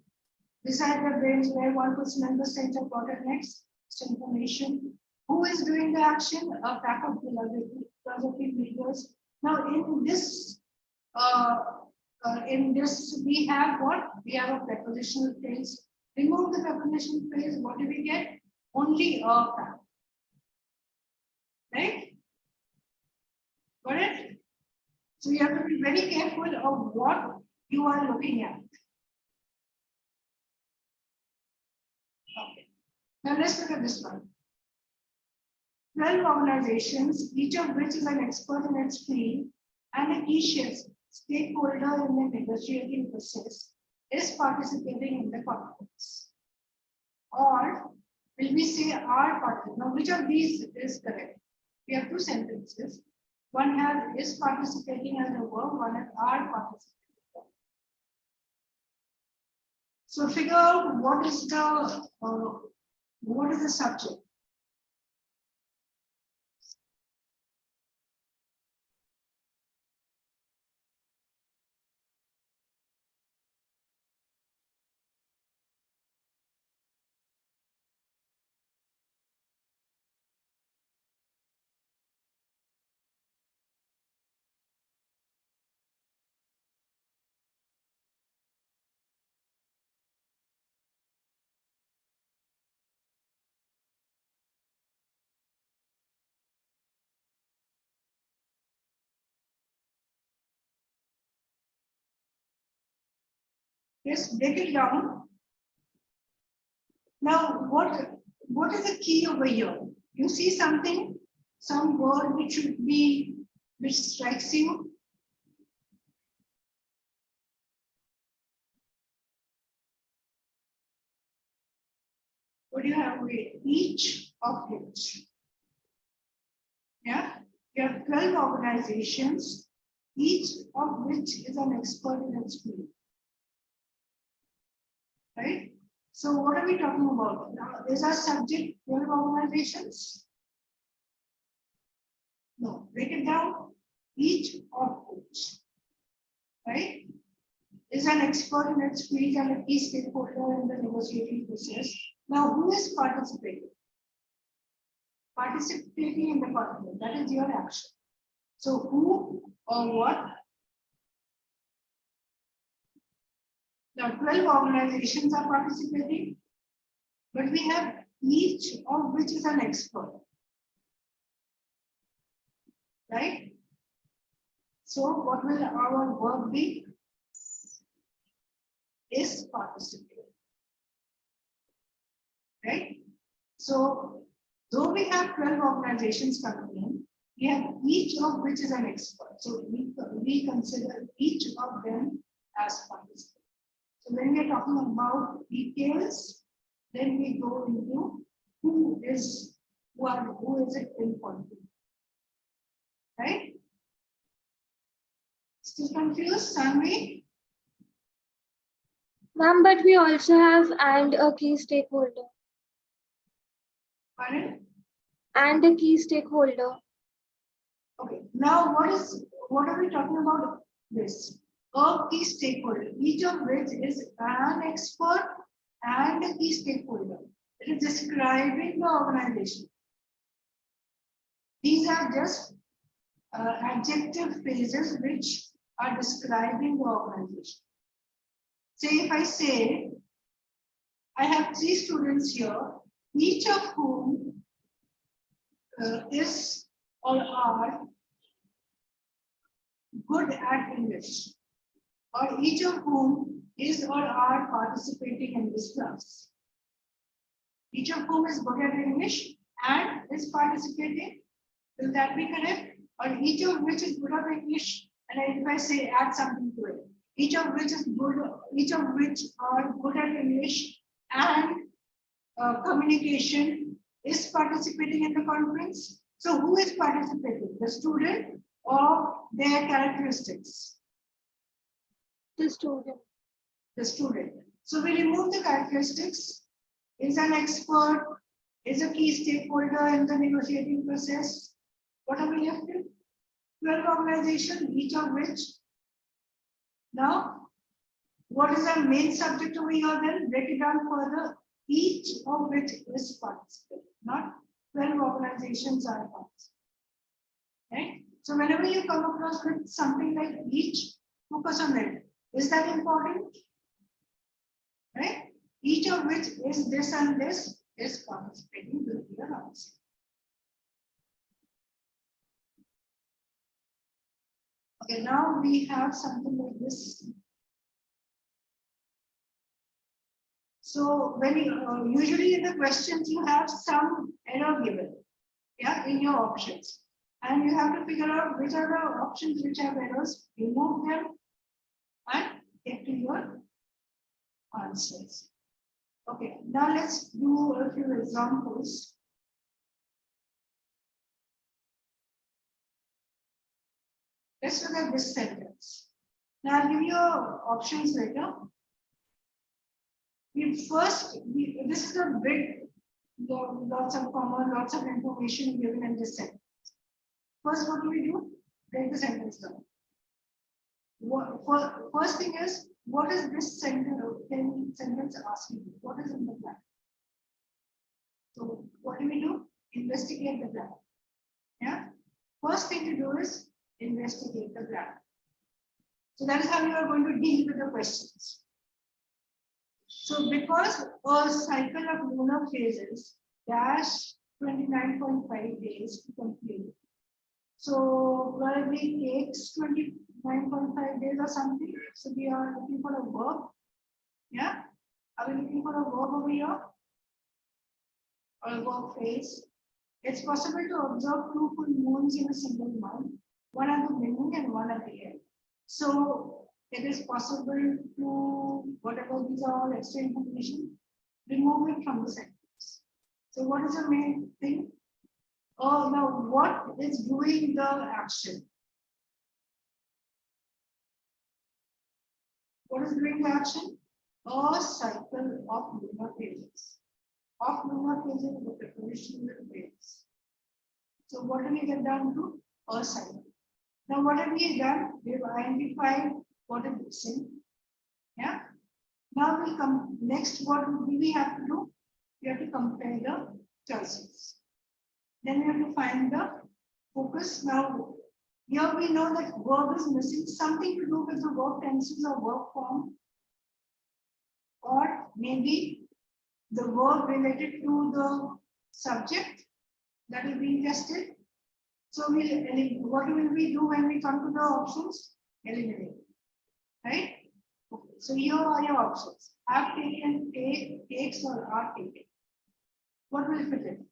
Beside the brains where one could smell the scent of water next, information. Who is doing the action? A pack of philosophy leaders. Now in this we have what? We have a prepositional phrase. Remove the prepositional phrase. What do we get? Only a pack. Right? Got it? So you have to be very careful of what you are looking at. Okay. Now let's look at this one. 12 organizations, each of which is an expert in its field and a key stakeholder in the negotiating process, is participating in the conference. Or will we say are participating? Now, which of these is correct? We have two sentences. One has is participating as a verb, one has are participating. So figure out what is the subject. Let's break it down. Now, what is the key over here? You see something, some word which strikes you. What do you have? Each of which. Yeah, you have 12 organizations, each of which is an expert in its field. Right? So what are we talking about? Now, is our subject 12 organizations? No, break it down. Each of which, right, is an expert in its field and a key stakeholder in the negotiating process. Now, who is participating? Participating in the conference, that is your action. So who or what? Now 12 organizations are participating, but we have each of which is an expert. Right? So what will our verb be? Is participate. Right? So though we have 12 organizations coming in, we have each of which is an expert. So we consider each of them as participants. So when we are talking about details, then we go into who is it important. Right? Still confused, Sanvi? Ma'am, but we also have and a key stakeholder. Pardon? And a key stakeholder. Okay. Now what are we talking about this? A key stakeholder, each of which is an expert and a key stakeholder. It is describing the organization. These are just adjective phrases which are describing the organization. Say if I say, I have 3 students here, each of whom is or are good at English, or each of whom is or are participating in this class. Each of whom is good at English and is participating. Will that be correct? Or each of which is good at English, and if I say add something to it, each of which are good at English and communication is participating in the conference. So who is participating? The student or their characteristics? The student. The student. So we remove the characteristics. is an expert, is a key stakeholder in the negotiating process. What are we left with? 12 organizations, each of which. Now, what is our main subject over here then? Break it down further. Each of which is participating, not 12 organizations are participating. Right? So whenever you come across with something like each, focus on it. Is that important? Right? Each of which is this and this is participating with your answer. Okay, now we have something like this. So when you, usually in the questions you have some error given, yeah, in your options, and you have to figure out which are the options which have errors, remove them, and get to your answers. Okay, now let's do a few examples. Let's look at this sentence. Now I'll give you options later. This is a big, lots of comma, lots of information given in this sentence. First, what do? Break the sentence down. First thing is, what is this sentence asking you? What is in the plan? So what do? Investigate the plan. Yeah. First thing to do is investigate the plan. So that is how you are going to deal with the questions. So because a cycle of lunar phases dash 29.5 days to complete. So probably takes 29.5 days or something. So we are looking for a verb. Yeah. Are we looking for a verb over here? Or a verb phrase? It's possible to observe 2 full moons in a single month, one at the beginning and one at the end. So it is possible to, whatever these are all extra information, remove it from the sentence. So what is the main thing? Oh, now what is doing the action? What is doing the action? A cycle of lunar phases. Of lunar phases, the preposition will phase. So what do we get down to? A cycle. Now what have we done? We've identified what is missing. Yeah. Now we come next. What do we have to do? We have to compare the choices. Then we have to find the focus. Now here we know that verb is missing, something to do with the verb tenses or verb form, or maybe the verb related to the subject that is being tested. So what will we do when we come to the options? Eliminate. Right? Okay. So here are your options. Have taken, take, takes, or are taken. What will fit in?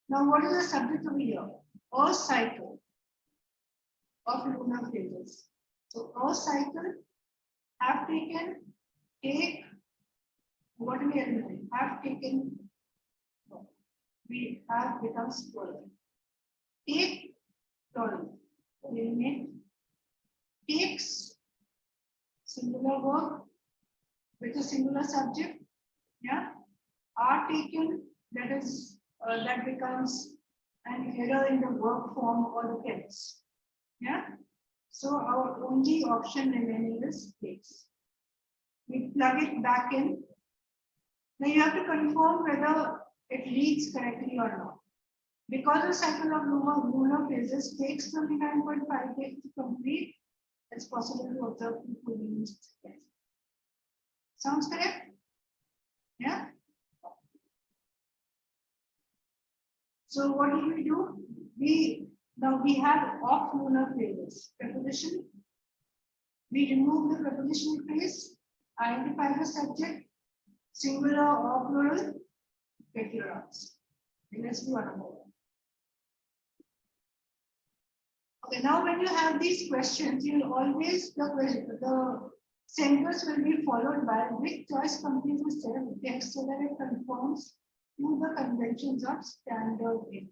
Now, what is the subject over here? A cycle of lunar phases. So, a cycle, have taken, take, what do we eliminate? Have taken, we have becomes plural. Take, plural, eliminate. Takes, singular verb with a singular subject. Yeah. Are taken, that is that becomes an error in the verb form or the tense. Yeah. So our only option remaining is takes. We plug it back in. Now you have to confirm whether it reads correctly or not. Because the cycle of lunar phases takes 29.5 days to complete, it's possible to observe 2 full moons. Sounds correct? Yeah. So what do? We have off lunar phases. Preposition. We remove the preposition phrase, identify the subject, singular or plural, get your answer. Let's do another one. Okay, now when you have these questions, you'll always the sentence will be followed by which choice completes the text so that it conforms to the conventions of standard English.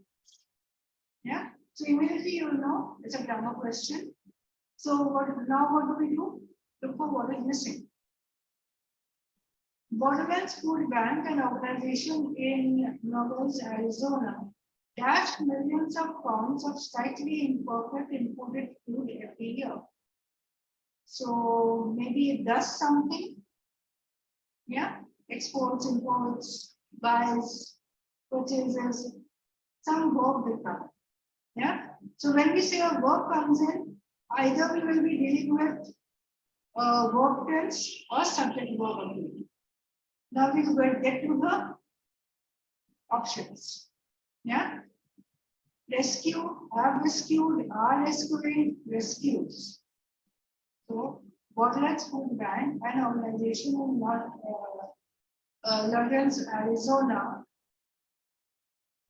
Yeah. So immediately you will know it's a grammar question. So what do we do? Look for what is missing. Borderlands Food Bank, an organization in Nobles, Arizona, dashed millions of pounds of slightly imperfect imported food every year. So maybe it does something. Yeah, exports, imports, buys, purchases, some work with that. Yeah. So when we say a work comes in, either we will be dealing with verb tense or subject verb only. Now we will get to the options. Yeah. Rescue, have rescued, are rescuing, rescues. So Borderlands Food Bank, an organization in Lawrence, Arizona,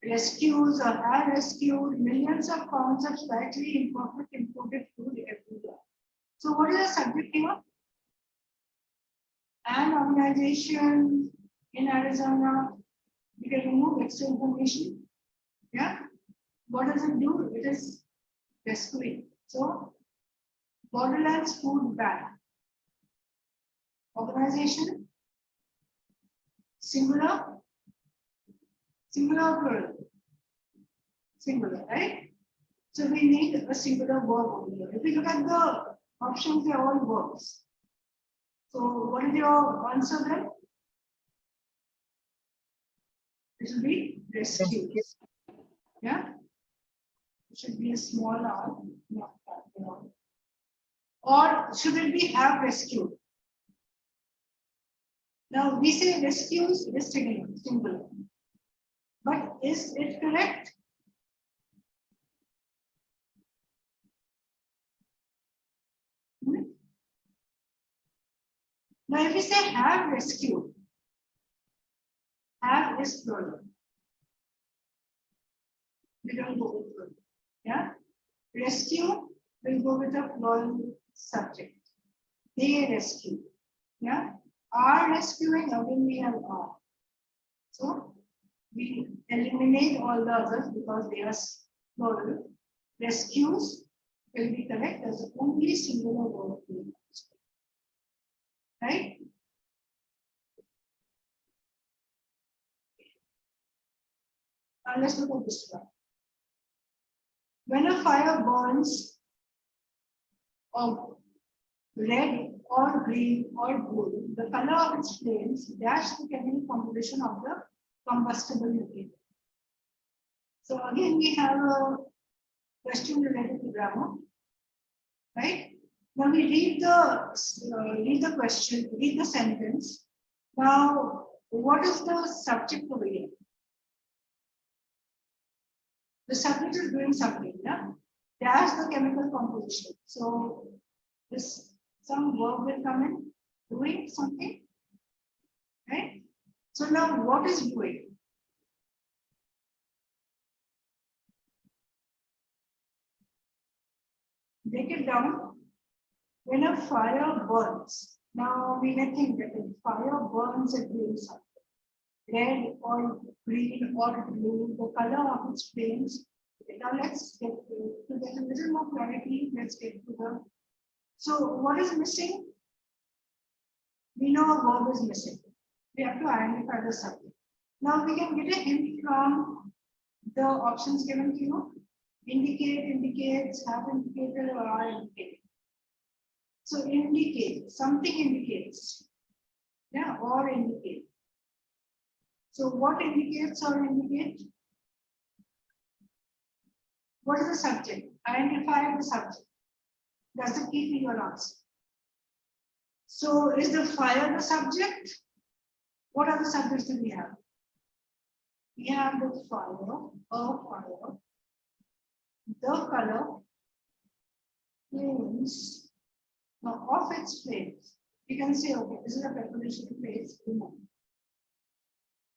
rescues or have rescued millions of pounds of slightly imperfect imported food every year. So what is the subject here? An organization in Arizona, you can remove extra information. Yeah. What does it do? It is rescuing. So Borderlands Food Bank. Organization, singular, singular plural. Singular, right? So we need a singular verb over here. If we look at the options, they are all verbs. So what is your answer then? It will be rescues. Yeah? It should be a small r, not capital R. Or should it be have rescued? Now we say rescues is singular. But is it correct? Now if we say have rescued, have is plural. We don't go with plural. Yeah. Rescue will go with a plural subject. They rescue. Yeah. Are rescuing, again we have are. So we eliminate all the others because they are plural. Rescues will be correct as the only singular verb. Right? Now let's look at this one. When a fire burns of red or green or blue, the color of its flames dash the chemical composition of the combustible material. So again, we have a question related to grammar, right? Now we read the question, read the sentence. Now, what is the subject over here? The subject is doing something, yeah? Dash the chemical composition. So this some verb will come in, doing something, right? So now what is doing? Break it down. When a fire burns, now we may think that if fire burns, it means something. Red or green or blue, the color of its flames. Now let's get to get a little more clarity. Let's get to the. So what is missing? We know a verb is missing. We have to identify the subject. Now we can get a hint from the options given to you. Indicate, indicates, have indicated, or are indicated. So indicate, something indicates. Yeah, or indicate. So what indicates or indicate? What is the subject? Identify the subject. That's the key to your answer. So is the fire the subject? What are the subjects that we have? We have the fire, a fire, the color, flames, now of its flames. You can say, okay, this is a preposition phrase.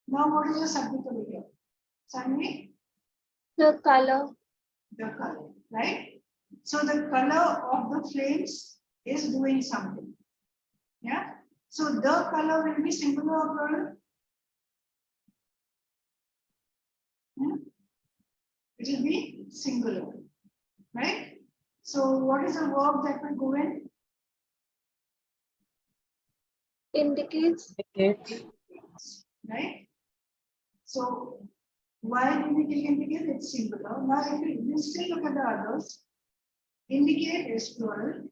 Now what is the subject over here? Sunny? The color. The color, right? So the color of the flames is doing something. Yeah. So the color will be singular or plural? Yeah. It will be singular, right? So what is the verb that will go in? Indicates. Indicates. Right? So why do we take indicate? It's singular. Now if you still look at the others, indicate is plural,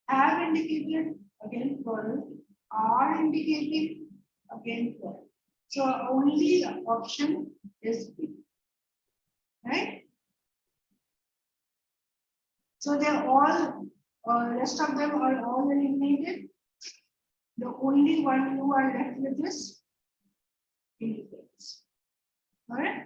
have indicated again plural, are indicating again plural. So only option is B. Right? So they're all, rest of them are all eliminated. The only one you are left with is indicates. All right?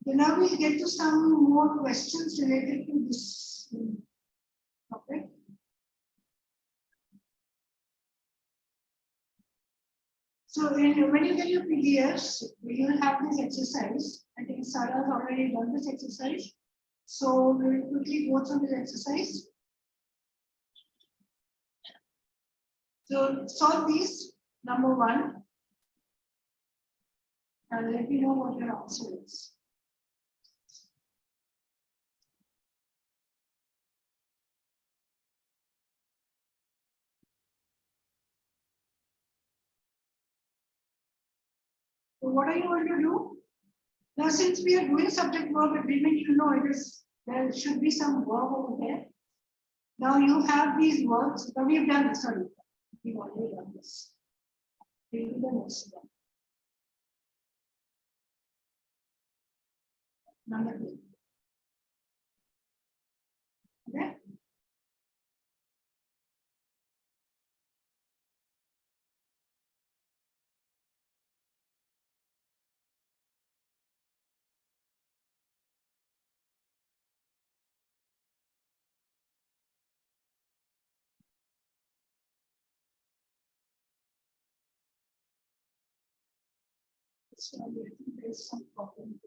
So now we get to some more questions related to this topic. So when you get your PDFs, you will have this exercise. I think Sarah has already done this exercise. So we will quickly go through this exercise. So solve these. Number one. And let me know what your answer is. So what are you going to do? Now, since we are doing subject-verb agreement, you know there should be some verb over there. Now you have these verbs. Now we have done this. Sorry, we've already done this. We'll do the next one. Number 2. Okay. So I think there's some problem.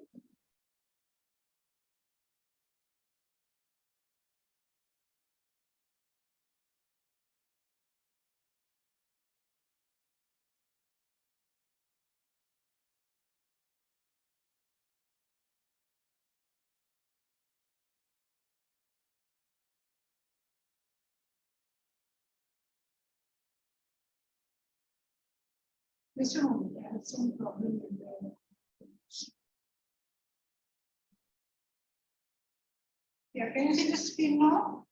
Mr. Mohammed, I have some problem with the. Yeah, can you see the screen now?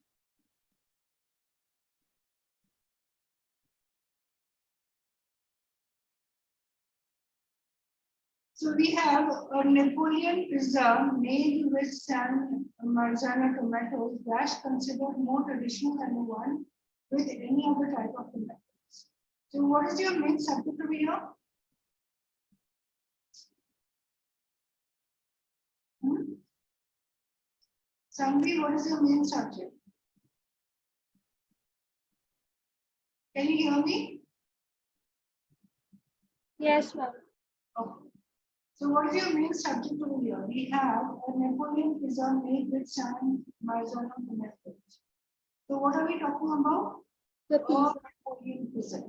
So we have a Napoleon pizza made with San Marzano tomatoes that's considered more traditional than the one with any other type of tomatoes. So what is your main subject over here? Sanvi, what is your main subject? Can you hear me? Yes, ma'am. Okay. So what is your main subject over here? We have a Napoleon pizza made with San Marzano tomatoes. So what are we talking about? The pizza. Napoleon pizza.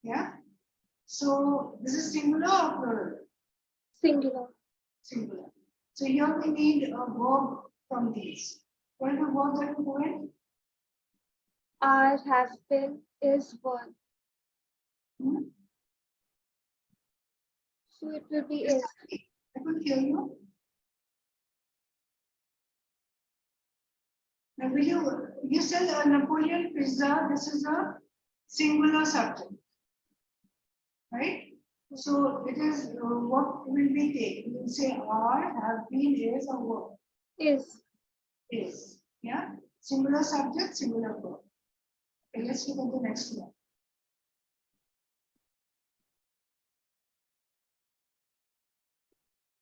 Yeah. So this is singular or plural? Singular. Singular. So here we need a verb from these. What is the verb that we go in? Are, have been, is, were. So it will be is. I could hear you. Now, will you said a Napoleon pizza, this is a singular subject, right? So it is what will we take? We will say are, have been, is, or verb. Is. Is. Yeah. Singular subject, singular verb. Okay, let's look at the next one.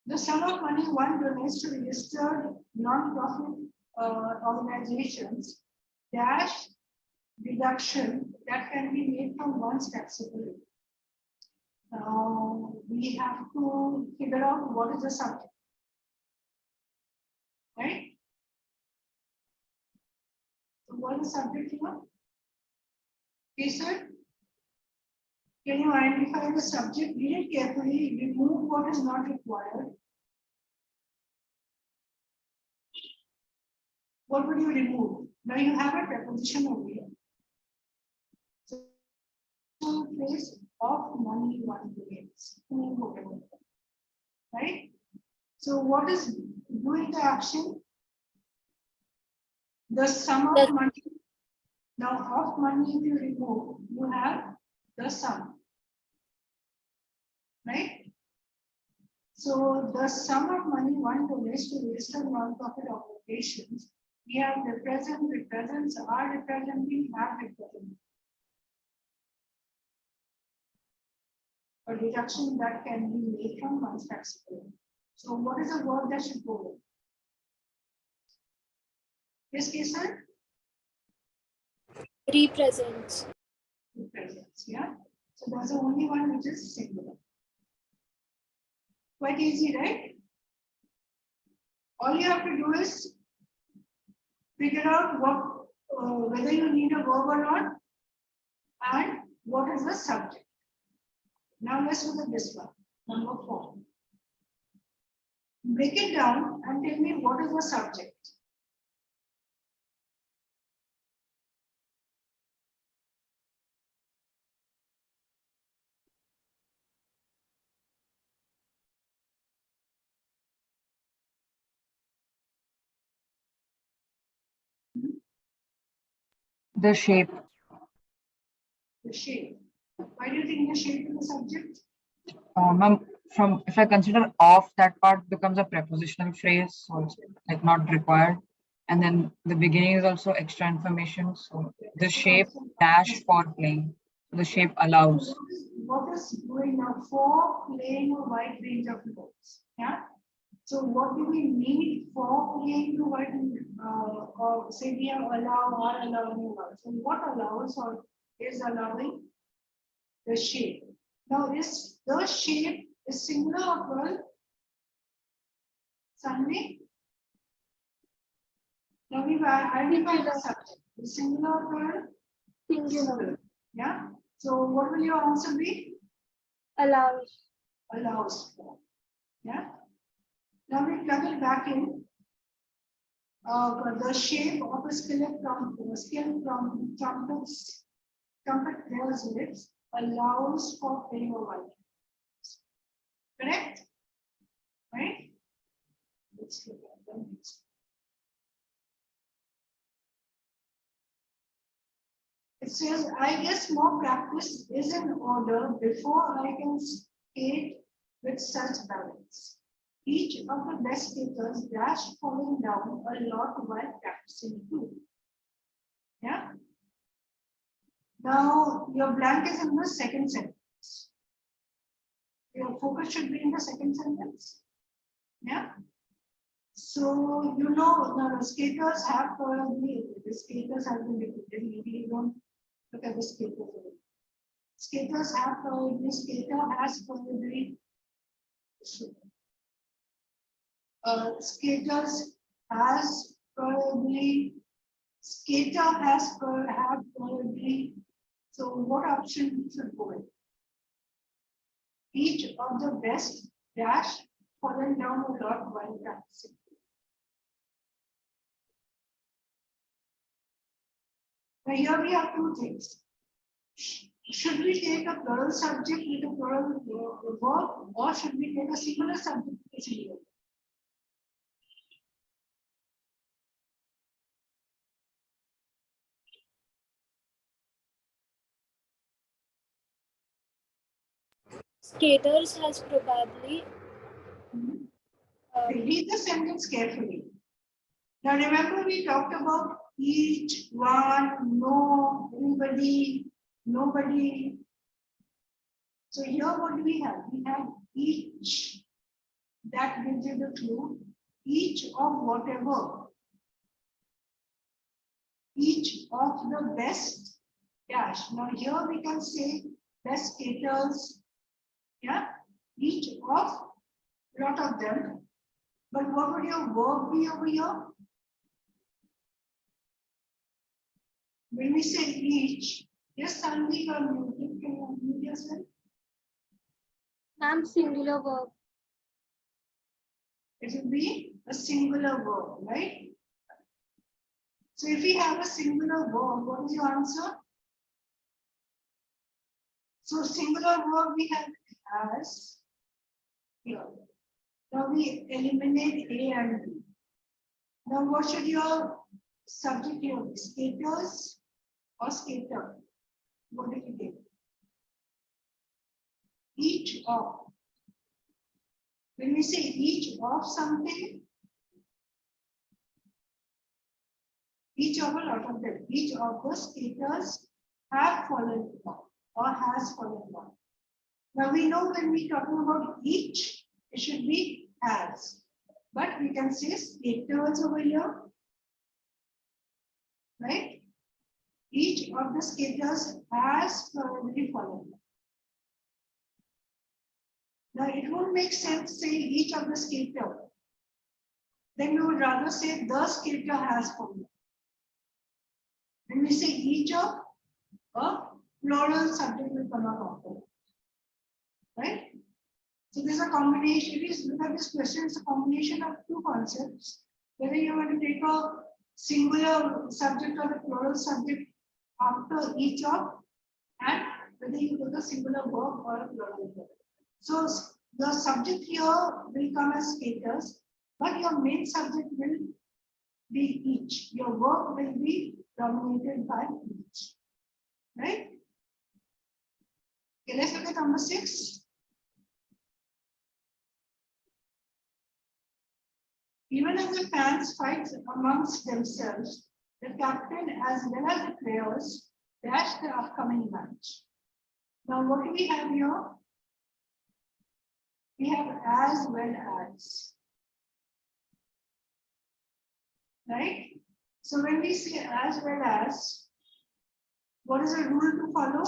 The sum of money one donates to registered non-profit organizations dash deduction that can be made from one's taxable income. Now we have to figure out what is the subject, right? So what is the subject here? Okay, sir. Can you identify the subject? Read it carefully, remove what is not required. What would you remove? Now you have a preposition over here. So place of money one creates. Right? So what is doing the action? The sum of money. Now of money, if you remove, you have the sum. Right? So the sum of money one donates to registered non-profit organizations. We have represent, represents, are representing, have representing. A deduction that can be made from one's taxable. So what is the word that should go in? Yes, Kesar? Represents. Represents, yeah. So that's the only one which is singular. Quite easy, right? All you have to do is figure out what whether you need a verb or not, and what is the subject. Now let's look at this one, number 4. Break it down and tell me what is the subject. The shape. The shape. Why do you think the shape is the subject? Ma'am, from if I consider of, that part becomes a prepositional phrase, so it's like not required. And then the beginning is also extra information. So the shape dash for playing. The shape allows. What is going now for playing a wide range of roles? Yeah. So what do we need for playing the wide or say we have allow or allowing? So what allows or is allowing? The shape. Now is the shape is singular or plural? Sunny? Now we've identified the subject. Is singular or plural? Singular. Yeah. So what will your answer be? Allows. Allows. Yeah. Now we plug it back in. The shape of a skillet from trumpet player's lips allows for playing a while. Correct? Right? Let's look at the next. It says, I guess more practice is in order before I can skate with such balance. Each of the best skaters dash falling down a lot while practicing too. Yeah. Now your blank is in the second sentence. Your focus should be in the second sentence. Yeah. So you know the skaters have probably the skaters have been repeated. Maybe you don't look at the skaters. Skaters have probably skater has probably skaters has probably skater has have probably. So what option should go in? Each of the best dash fallen down a lot while practicing. Now here we have two things. Should we take a plural subject with a plural verb, or should we take a singular subject with a singular? Skaters has probably. Read the sentence carefully. Now remember we talked about each, one, no, everybody, nobody. So here what do we have? We have each. That gives you the clue. Each of whatever. Each of the best dash. Now here we can say best skaters. Yeah. Each of lot of them. But what would your verb be over here? When we say each, Yes, Sandy, you are muted. Can you unmute yourself? Ma'am, singular verb. It will be a singular verb, right? So if we have a singular verb, what is your answer? So singular verb we have as here. Now we eliminate A and B. Now what should your subject here be? Skaters or skater? What do you take? Each of. When we say each of something, each of a lot of them, each of the skaters have fallen down or has fallen down. Now we know when we talking about each, it should be has. But we can say skaters over here, right? Each of the skaters has already fallen down. Now it won't make sense saying each of the skater. Then we would rather say the skater has fallen. When we say each of, a plural subject will come out after. Right? So this is a combination. If you look at this question, it's a combination of two concepts. Whether you want to take a singular subject or a plural subject after each of, and whether you take a singular verb or a plural verb. So the subject here will come as skaters, but your main subject will be each. Your verb will be dominated by each. Right? Okay, let's look at number 6. Even if the fans fight amongst themselves, the captain as well as the players dash the upcoming match. Now, what do we have here? We have as well as. Right? So when we say as well as, what is the rule to follow?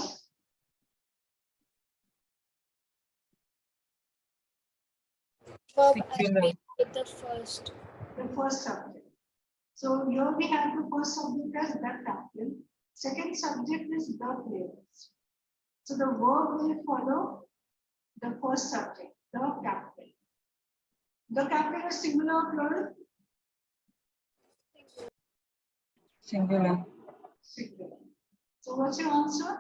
Verb Singular. with the first. The first subject. So here we have the first subject as the captain. Second subject is the players. So the verb will follow the first subject, the captain. The captain is singular or plural? Singular. Singular. So what's your answer?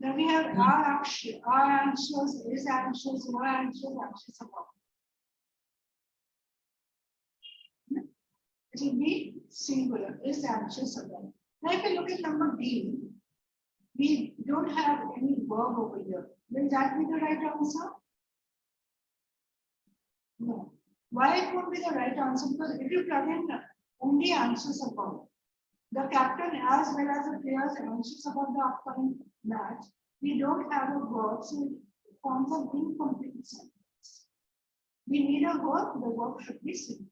Then we have are anxious, is anxious, were anxious, anxious about. It will be singular, is anxious about. Now if you look at number D, we don't have any verb over here. Will that be the right answer? No. Why it won't be the right answer? Because if you plug in only anxious about, the captain as well as the players anxious about the upcoming match, we don't have a verb, so it forms an incomplete sentence. We need a verb, the verb should be singular.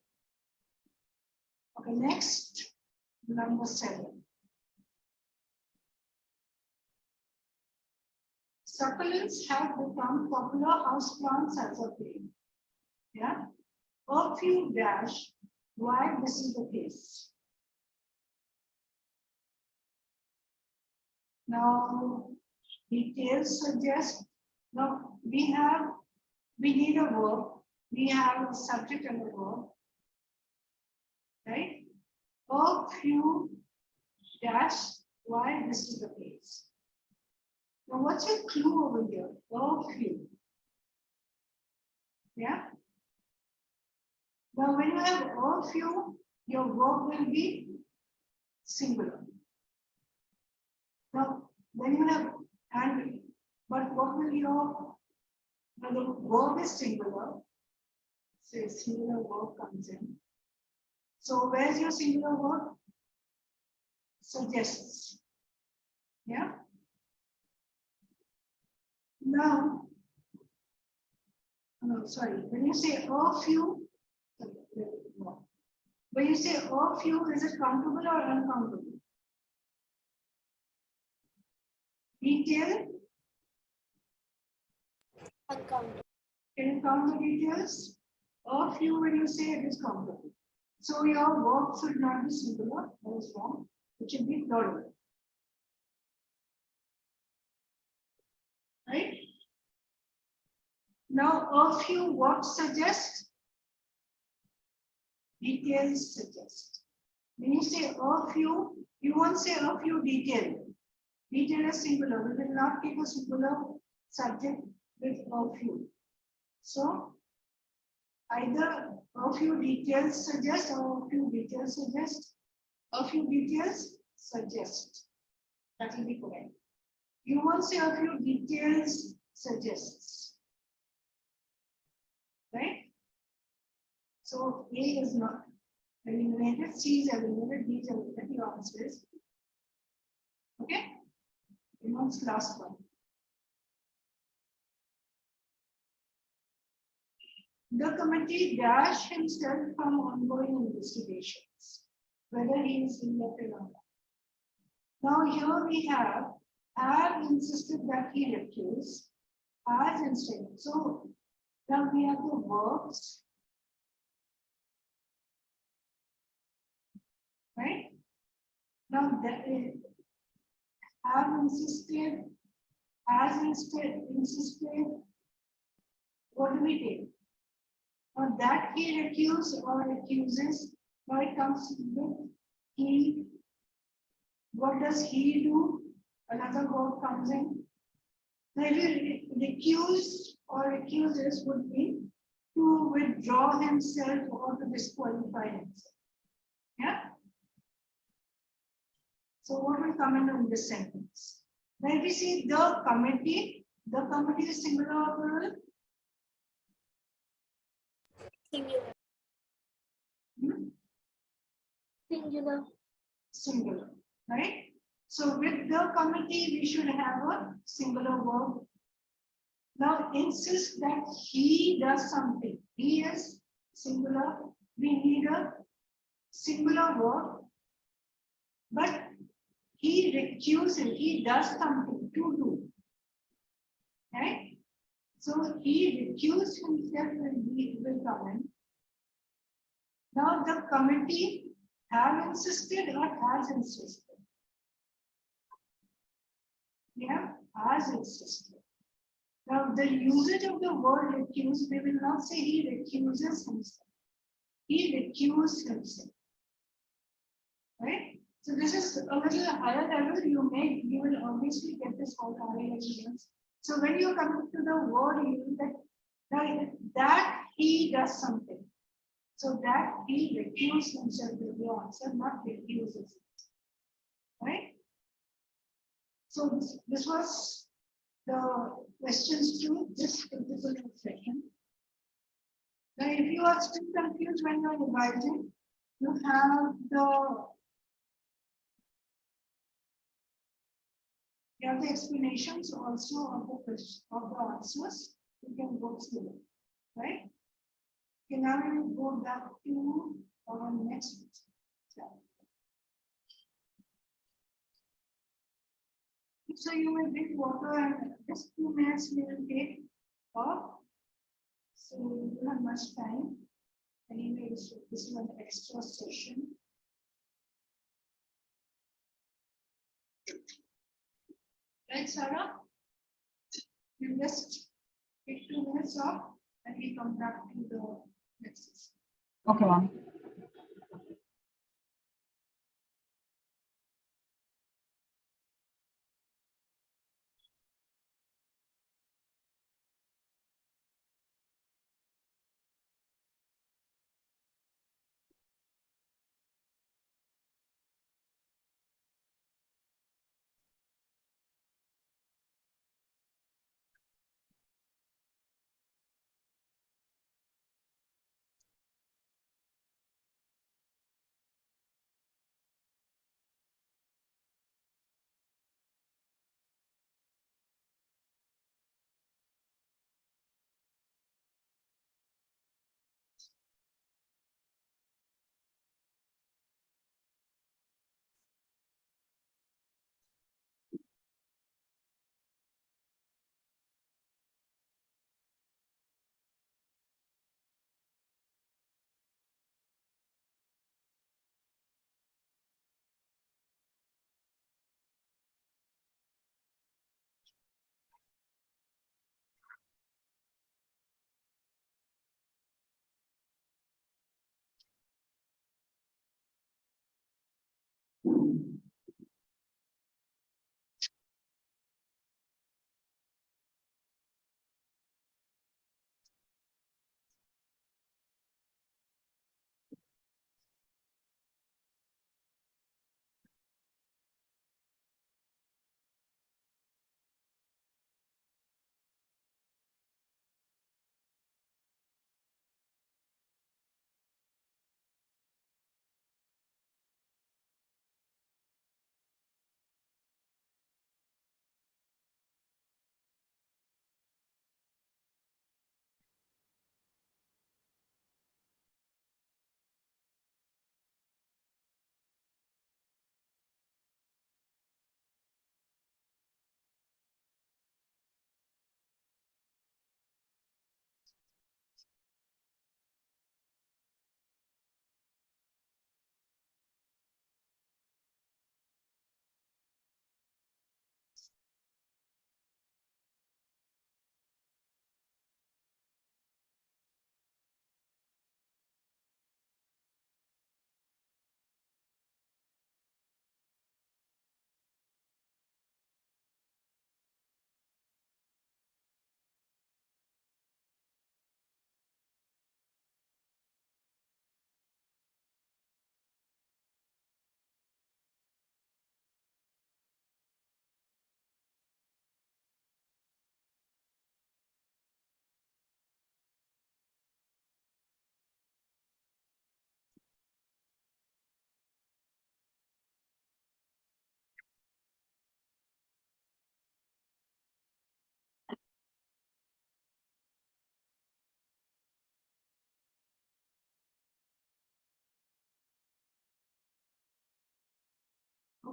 Okay, next, number 7. Succulents have become popular houseplants as of late. Yeah. A few dash why this is the case. Now, details suggest now we need a verb, we have a subject and a verb, right? A few dash why this is the case. Now, what's your clue over here? A few. Yeah. Now, when you have a few, your verb will be singular. Now, when you have and, but what will your, now the verb is singular, say singular verb comes in. So where's your singular verb? Suggests. Yeah. Now, no, sorry, when you say a few, when you say a few, is it countable or uncountable? Detail. Uncountable. Can you count the details? A few when you say it is countable. So your verb should not be singular, that is wrong. It should be plural. Now, a few what suggest? Details suggest. When you say a few, you won't say a few detail. Detail is singular. We will not take a singular subject with a few. So, either a few details suggest or a few details suggest. A few details suggest. That will be correct. You won't say a few details suggests. Right? So A is not eliminated, C is eliminated, D is eliminated, your answer is. Okay? Next last one. The committee dash himself from ongoing investigations, whether he is elected or not. Now here we have insisted that he recuse, has instead. So now we have the verbs, right? Now that is have insisted, has instead insisted. What do we take? Now that he recused or accuses, now it comes with he. What does he do? Another word comes in. Now if you recuse or accuses would be to withdraw himself or to disqualify himself. Yeah. So what will come in this sentence? Now if we see the committee is singular or plural? Singular. Hmm? Singular. Singular, right? So with the committee, we should have a singular verb. Now insist that he does something. He is singular. We need a singular verb, but he recuses, he does something to do. Right? So he recused himself will come in. Now the committee have insisted or has insisted. Yeah, has insisted. Now the usage of the word recuse, we will not say he recuses himself. He recused himself. Right? So this is a little higher level. You will obviously get this all higher levels. So when you come to the word, you will that he does something. So that he recused himself will be answer, not recuses. Right? So this was the questions to this particular section. Now, if you are still confused when you are revising, you have the explanations also of the questions of the answers. You can go through it, right? Okay, now we will go back to our next chapter. So you will drink water and just 2 minutes we will take off. So we don't have much time. Anyway, so this is an extra session. Right, Sarah? You just take 2 minutes off and we come back to the next session. Okay, ma'am.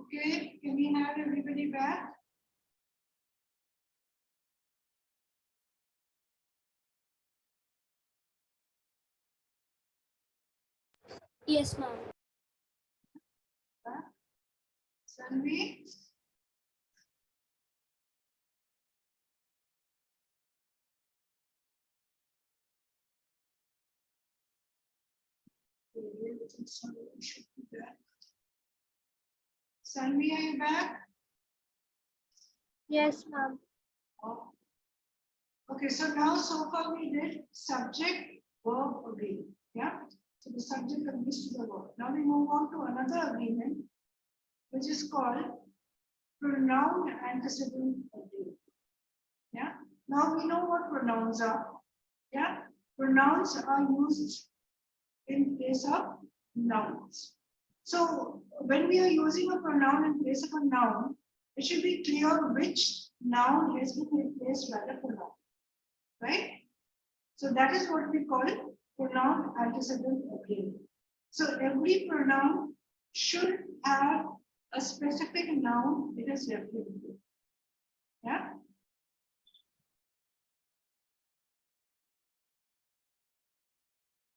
Okay, can we have everybody back? Yes, ma'am. Sanvi? Sanvi, are you back? Yes, ma'am. Oh. Okay, so now so far we did subject, verb, agreement. Yeah. So the subject agrees to the verb. Now we move on to another agreement, which is called pronoun antecedent agreement. Yeah. Now we know what pronouns are. Yeah. Pronouns are used in place of nouns. So when we are using a pronoun in place of a noun, it should be clear which noun is being replaced by the pronoun. Right? So that is what we call pronoun antecedent agreement. So every pronoun should have a specific noun it is referring to. Yeah.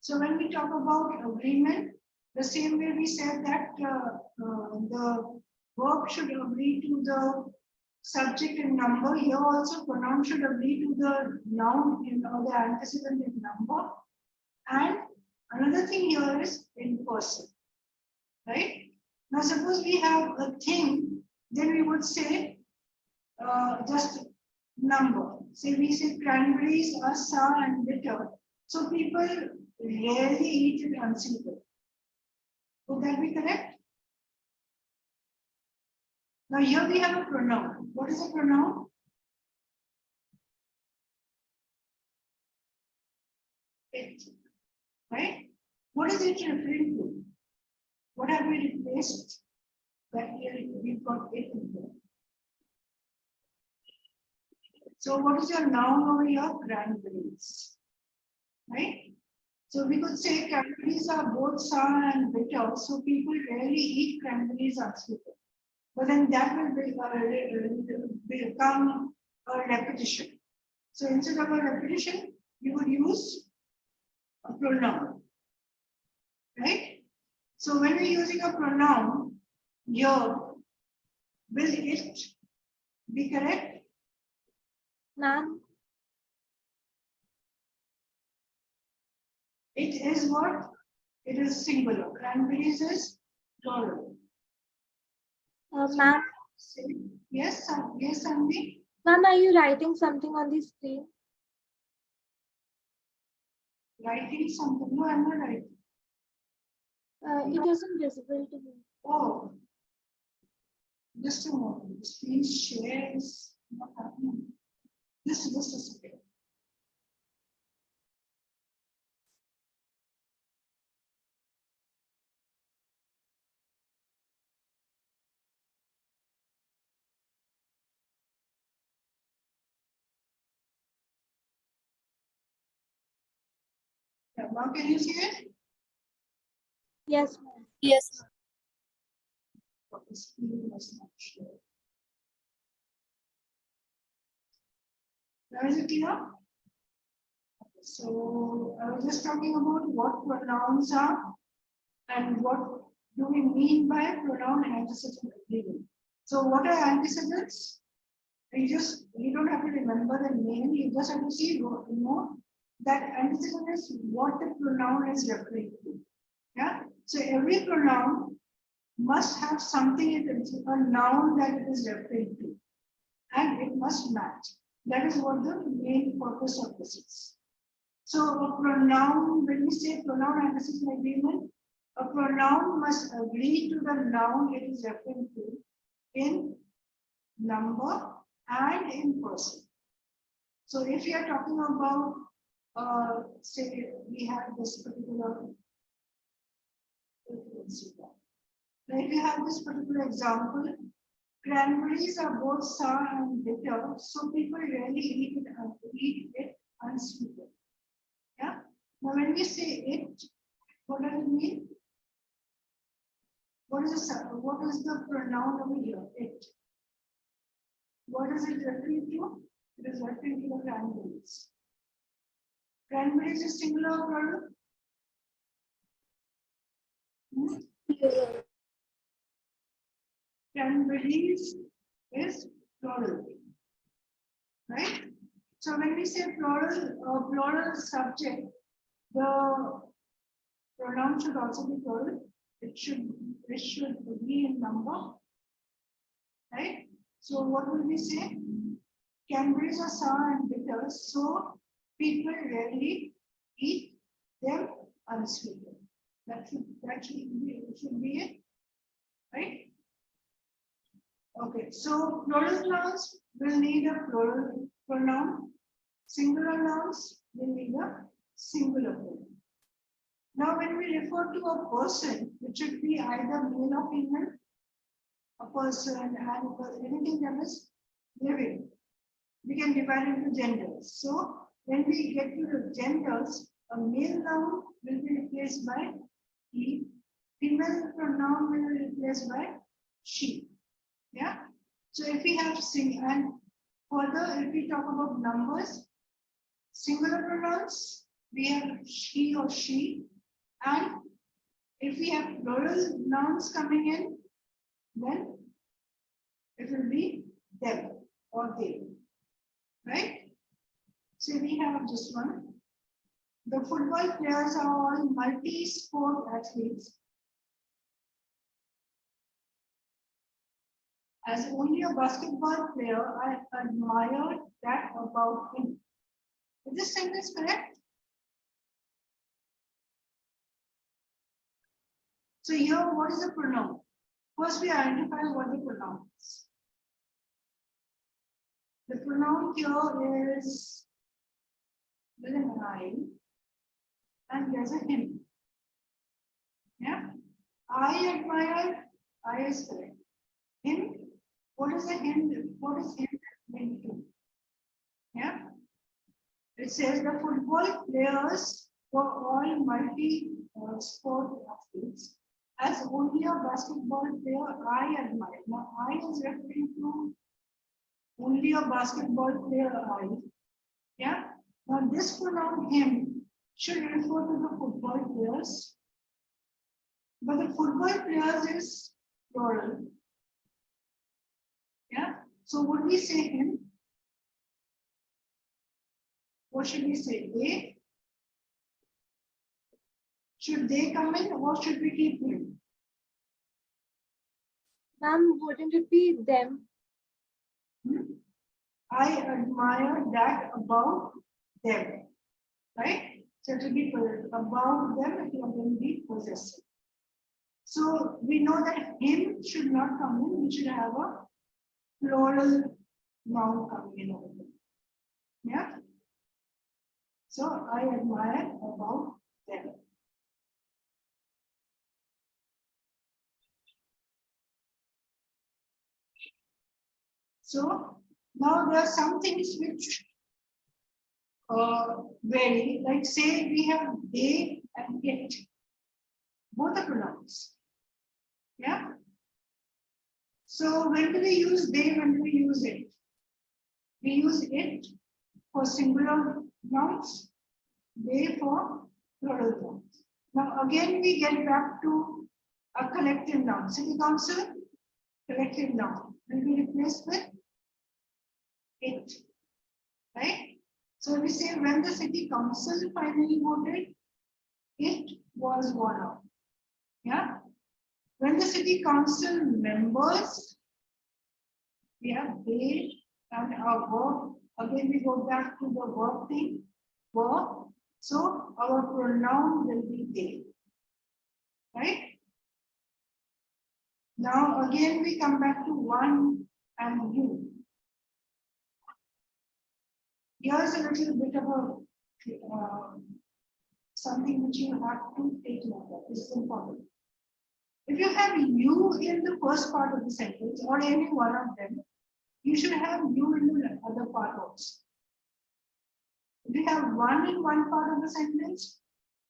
So when we talk about agreement, the same way we said that the verb should agree to the subject and number, here also pronoun should agree to the noun in or the antecedent in number. And another thing here is in person, right? Now suppose we have a thing, then we would say just number. Say we say cranberries are sour and bitter. So people rarely eat it unsweetened. Would that be correct? Now here we have a pronoun. What is a pronoun? It. Right? What is it referring to? What have we replaced? That here we've got it in there. So what is your noun over here? Cranberries. Right? So we could say cranberries are both sour and bitter, so people rarely eat cranberries unsweetened. But then that will become a repetition. So instead of a repetition, you would use a pronoun. Right? So when we're using a pronoun, here, will it be correct? Ma'am. It is what? It is singular. Cranberries is plural. Ma'am. Yes, yes, Sanvi. Ma'am, are you writing something on the screen? Writing something. No, I'm not writing. It isn't visible to me. Oh, just a moment. Please share is not happening. Just a second. Yeah, now can you see it? Yes, ma'am. Yes. But the screen was not share. Now is it clear? So I was just talking about what pronouns are and what do we mean by pronoun antecedent agreement. So what are antecedents? You don't have to remember the name, you just have to see, know that antecedent is what the pronoun is referring to. Yeah. So every pronoun must have something, it is a noun that it is referring to, and it must match. That is what the main purpose of this is. So a pronoun, when we say pronoun antecedent agreement, a pronoun must agree to the noun it is referring to in number and in person. So if you are talking about, say we have this particular, if you have this particular example, cranberries are both sour and bitter, so people rarely eat it unsweetened. Yeah. Now when we say it, what does it mean? what is the pronoun over here? It. What is it referring to? It is referring to the cranberries. Cranberries is singular or plural? Cranberries is plural, right? So when we say plural subject, the pronoun should also be plural. It should be in number, right? So what will we say? Cranberries are sour and bitter, so people rarely eat them unsweetened. That should be it, right? Okay, so plural nouns will need a plural pronoun. Singular nouns will need a singular pronoun. Now, when we refer to a person, it should be either male or female, a person, animal, anything that is living. We can divide into genders. So, when we get to the genders, a male noun will be replaced by he, female pronoun will be replaced by she. Yeah. So, if we have and further, if we talk about numbers, singular pronouns, we have he or she. And if we have plural nouns coming in, then it will be them or they, right? So we have this one. The football players are all multi-sport athletes. As only a basketball player, I admire that about him. Is this sentence correct? So here, what is the pronoun? First, we identify what the pronoun is. The pronoun here is with an I, and there's a him. Yeah, I admire. I is correct. Him. What is the him? What is him meant to? Yeah. It says the football players were all multi-sport athletes. As only a basketball player I admire. Now, I is referring to only a basketball player I. Yeah. Now, this pronoun him should refer to the football players. But the football players is plural. Yeah. So, would we say him? What should we say? They? Should they come in or should we keep him? Ma'am, wouldn't it be them? I admire that about them, right? So to be about them, it will be possessive. So we know that him should not come in, we should have a plural noun coming in over there. Yeah? So I admire about them. So now there are some things which vary, like say we have they and it, both are pronouns. Yeah. So when do we use they, when do we use it? We use it for singular nouns, they for plural nouns. Now again we get back to a collective noun. City council, collective noun will be replaced with it, right? So we say when the city council finally voted, it was one out. Yeah. When the city council members, we have they and our verb. Again, we go back to the verb thing, verb. So our pronoun will be they, right? Now again, we come back to one and you. Here's a little bit of a something which you have to take note of. This is important. If you have you in the first part of the sentence or any one of them, you should have you in the other part also. If you have one in one part of the sentence,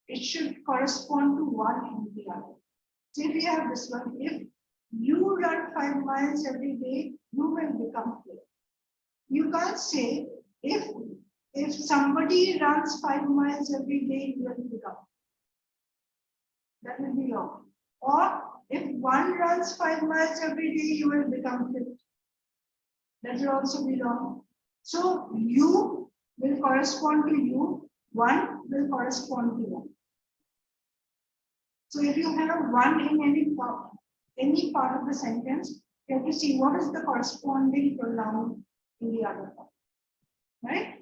it should correspond to one in the other. So if we have this one, if you run 5 miles every day, you will become fit. You can't say if somebody runs 5 miles every day, you will become. That will be wrong. Or if one runs 5 miles every day, you will become fit. That will also be wrong. So you will correspond to you, one will correspond to one. So if you have one in any part of the sentence, you have to see what is the corresponding pronoun in the other part. Right?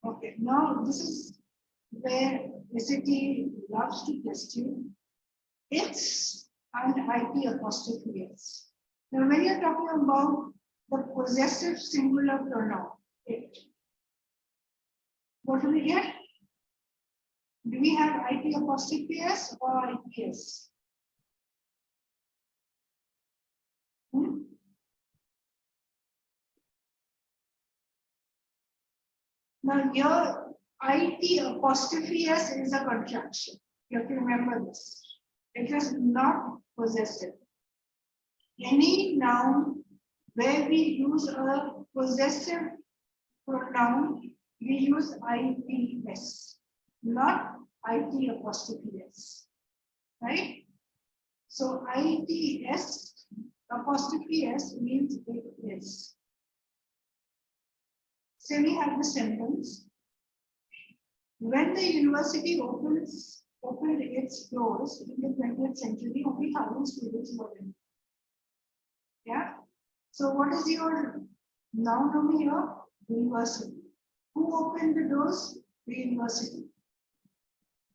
Okay, now this is where SAT loves to test you. It's and IT apostrophe S. Now, when you're talking about the possessive singular pronoun, it, what do we get? Do we have IT apostrophe S or ITS? Now, your IT apostrophe S is a contraction. You have to remember this. It is not possessive. Any noun where we use a possessive pronoun, we use ITS, not IT apostrophe S. Right? So ITS apostrophe S means it is. So we have the sentence. When the university opened its doors in the 20th century, only 1,000 students were in. Yeah. So what is your noun over here? University. Who opened the doors? The university.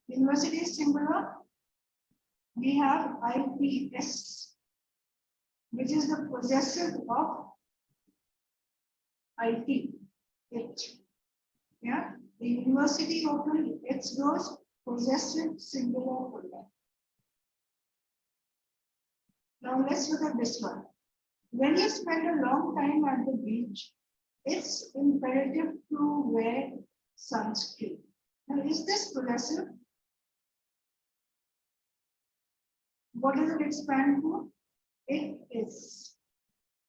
University is singular. We have IPS, which is the possessive of IT. It. Yeah. The university opened its doors, possessive singular pronoun. Now let's look at this one. When you spend a long time at the beach, it's imperative to wear sunscreen. Now, is this possessive? What does it expand to? It is.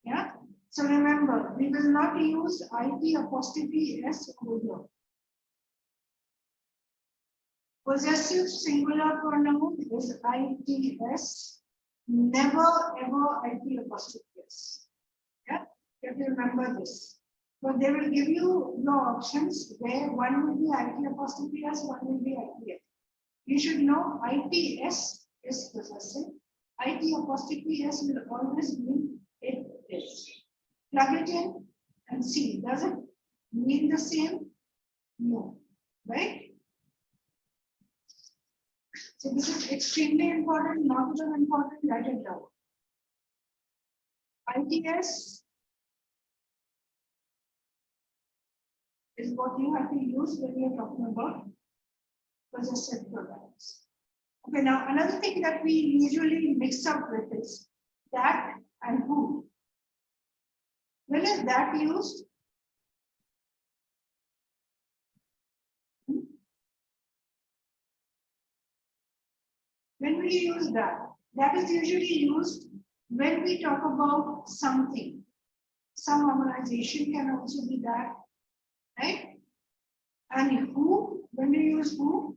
Yeah. So remember, we will not use IT apostrophe S over here. Possessive singular pronoun is ITS. Never ever IT apostrophe S. Yeah, you have to remember this. So they will give you the options where one will be IT apostrophe S, one will be ITS. You should know ITS is possessive. IT apostrophe S will always mean it is. Plug it in and see. Does it mean the same? No. Right? So this is extremely important, not so important, write it down. ITS is what you have to use when you're talking about possessive pronouns. Okay, now another thing that we usually mix up with is that and who. When is that used? When we use that, that is usually used when we talk about something. Some organization can also be that, right? And who, when we use who?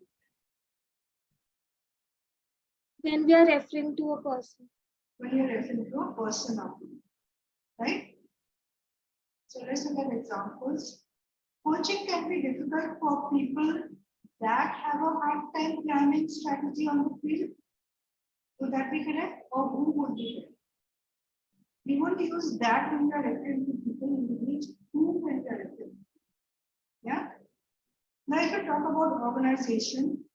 When we are referring to a person. When you're referring to a person or group, right? So let's look at examples. Coaching can be difficult for people that have a hard time planning strategy on the field. Would that be correct? Or who would be correct? We won't use that when we are referring to people in the beach. Who when we are referring? Yeah. Now, if you talk about organization,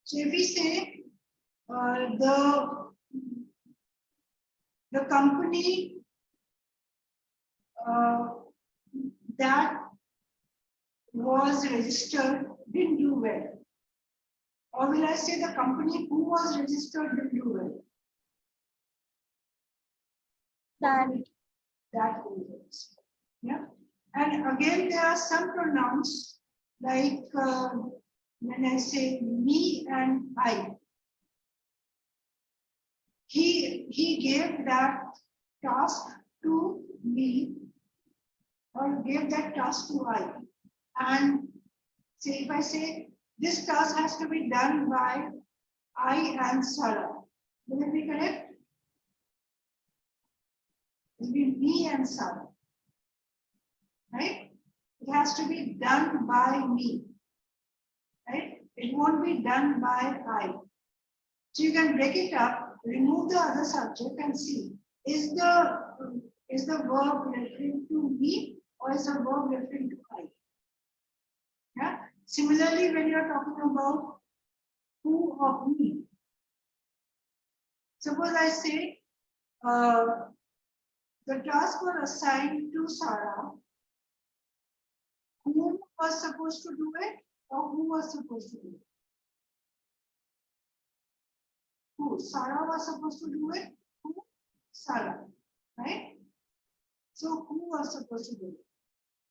so if we say the company that was registered didn't do well, or will I say the company who was registered didn't do well? That. That will be also. Yeah. And again, there are some pronouns like when I say me and I. He gave that task to me or gave that task to I. And say if I say this task has to be done by I and Sarah, will it be correct? It will be me and Sarah, right? It has to be done by me, right? It won't be done by I. So you can break it up, remove the other subject and see, is the verb referring to me or is the verb referring to I? Yeah. Similarly, when you are talking about who or me, suppose I say the task was assigned to Sarah. Who was supposed to do it or who was supposed to do it? Who? Sarah was supposed to do it. Who? Sarah, right? So who was supposed to do it?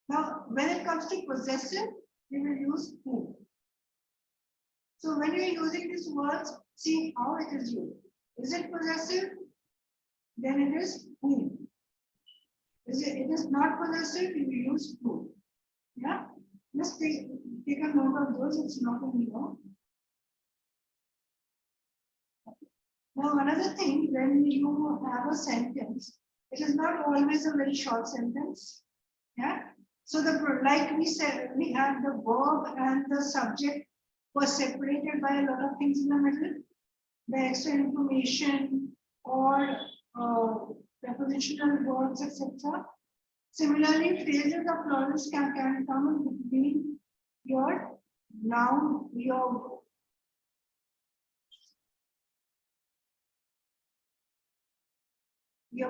Now, when it comes to possessive, we will use who. So when you are using these words, see how it is used. Is it possessive? Then it is who. It is not possessive, we will use who. Yeah? Just take a note of those, it's not a new. Now, another thing, when you have a sentence, it is not always a very short sentence. Yeah. So like we said, we have the verb and the subject were separated by a lot of things in the middle, the extra information or prepositional verbs, etc. Similarly, phrases of plurals can come in between your noun, your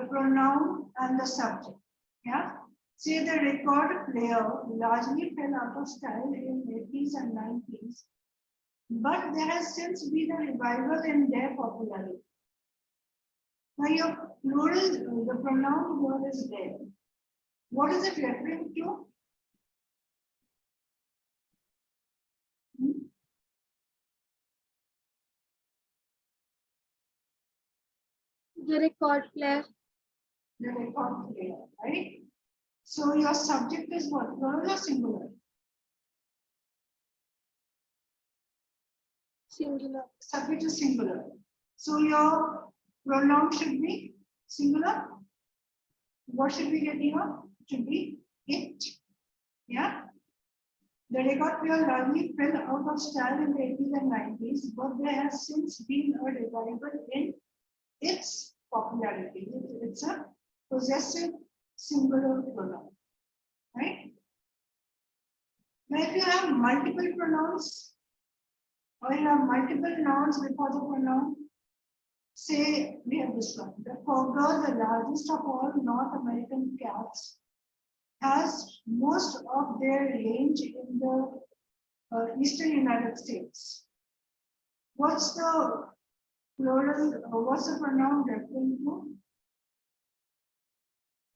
pronoun and the subject. Yeah. Say the record player largely fell out of style in 80s and 90s, but there has since been a revival in their popularity. Now your plural, the pronoun word is there. What is it referring to? The record player. The record player, right? So your subject is what? Plural or singular? Singular. Subject is singular. So your pronoun should be singular. What should we get here? Should be it. Yeah. The record player largely fell out of style in the 80s and 90s, but there has since been a revival in its popularity. It's a possessive singular pronoun, right? Now, if you have multiple pronouns or you have multiple nouns before the pronoun, say we have this one. The cougar, the largest of all North American cats, has most of their range in the eastern United States. What's the plural, what's the pronoun referring to?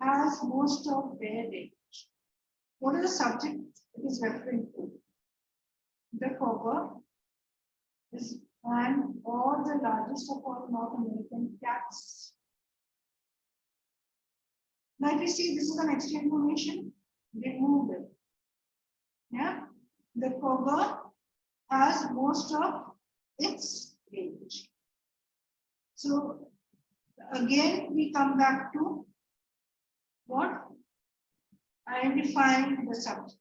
Has most of their range. What is the subject it is referring to? The cougar is or the largest of all North American cats. Now, if you see this is an extra information, remove it. Yeah, the cougar has most of its range. So again, we come back to what? Identifying the subject.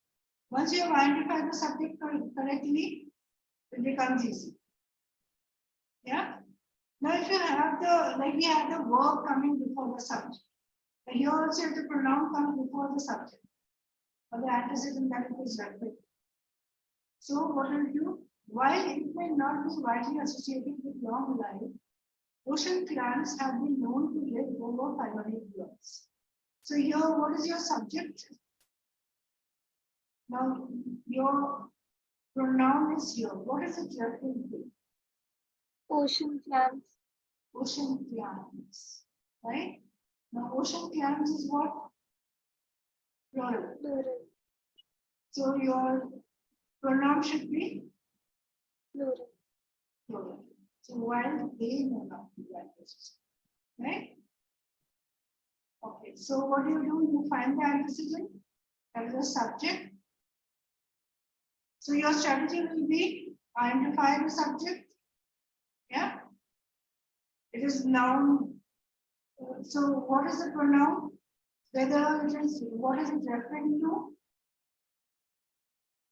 Once you have identified the subject correctly, it becomes easy. Yeah. Now, if you have we have the verb coming before the subject. And here also, if the pronoun comes before the subject, or the antecedent that it is referred. So, what will do? While it may not be widely associated with long life, ocean clams have been known to live over 500 years. So, here, what is your subject? Now, your pronoun is here. What is it referring to? Ocean clams. Ocean clams, right? Now, ocean clams is what? Plural. Plural. So your pronoun should be Plural. plural. So while they may not be like this, right? Okay, so what do? You find the antecedent, that is the subject. So your strategy will be identify the subject. Yeah. It is noun. So what is the pronoun? Whether it is, what is it referring to?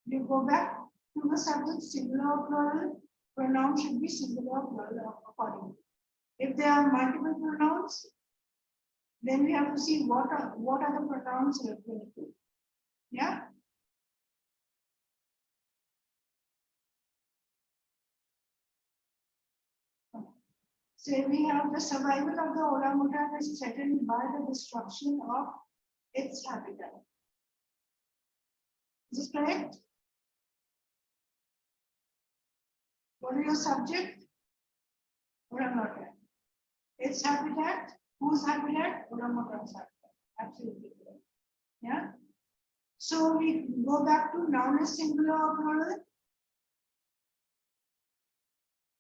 You go back to the subject, singular or plural. Pronoun should be singular or plural accordingly. If there are multiple pronouns, then we have to see what are the pronouns referring to. Yeah. So we have the survival of the orangutan is threatened by the destruction of its habitat. Is this correct? What is your subject? Orangutan. Its habitat? Whose habitat? Orangutan's habitat. Absolutely correct. Yeah. So we go back to noun is singular or plural.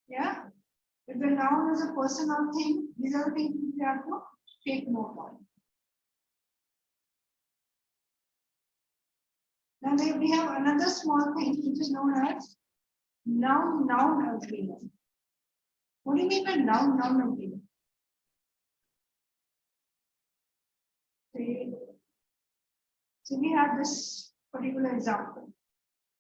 Yeah. If the noun is a person or thing, these are the things we have to take note of. Now we have another small thing which is known as noun agreement. What do you mean by noun agreement? So we have this particular example.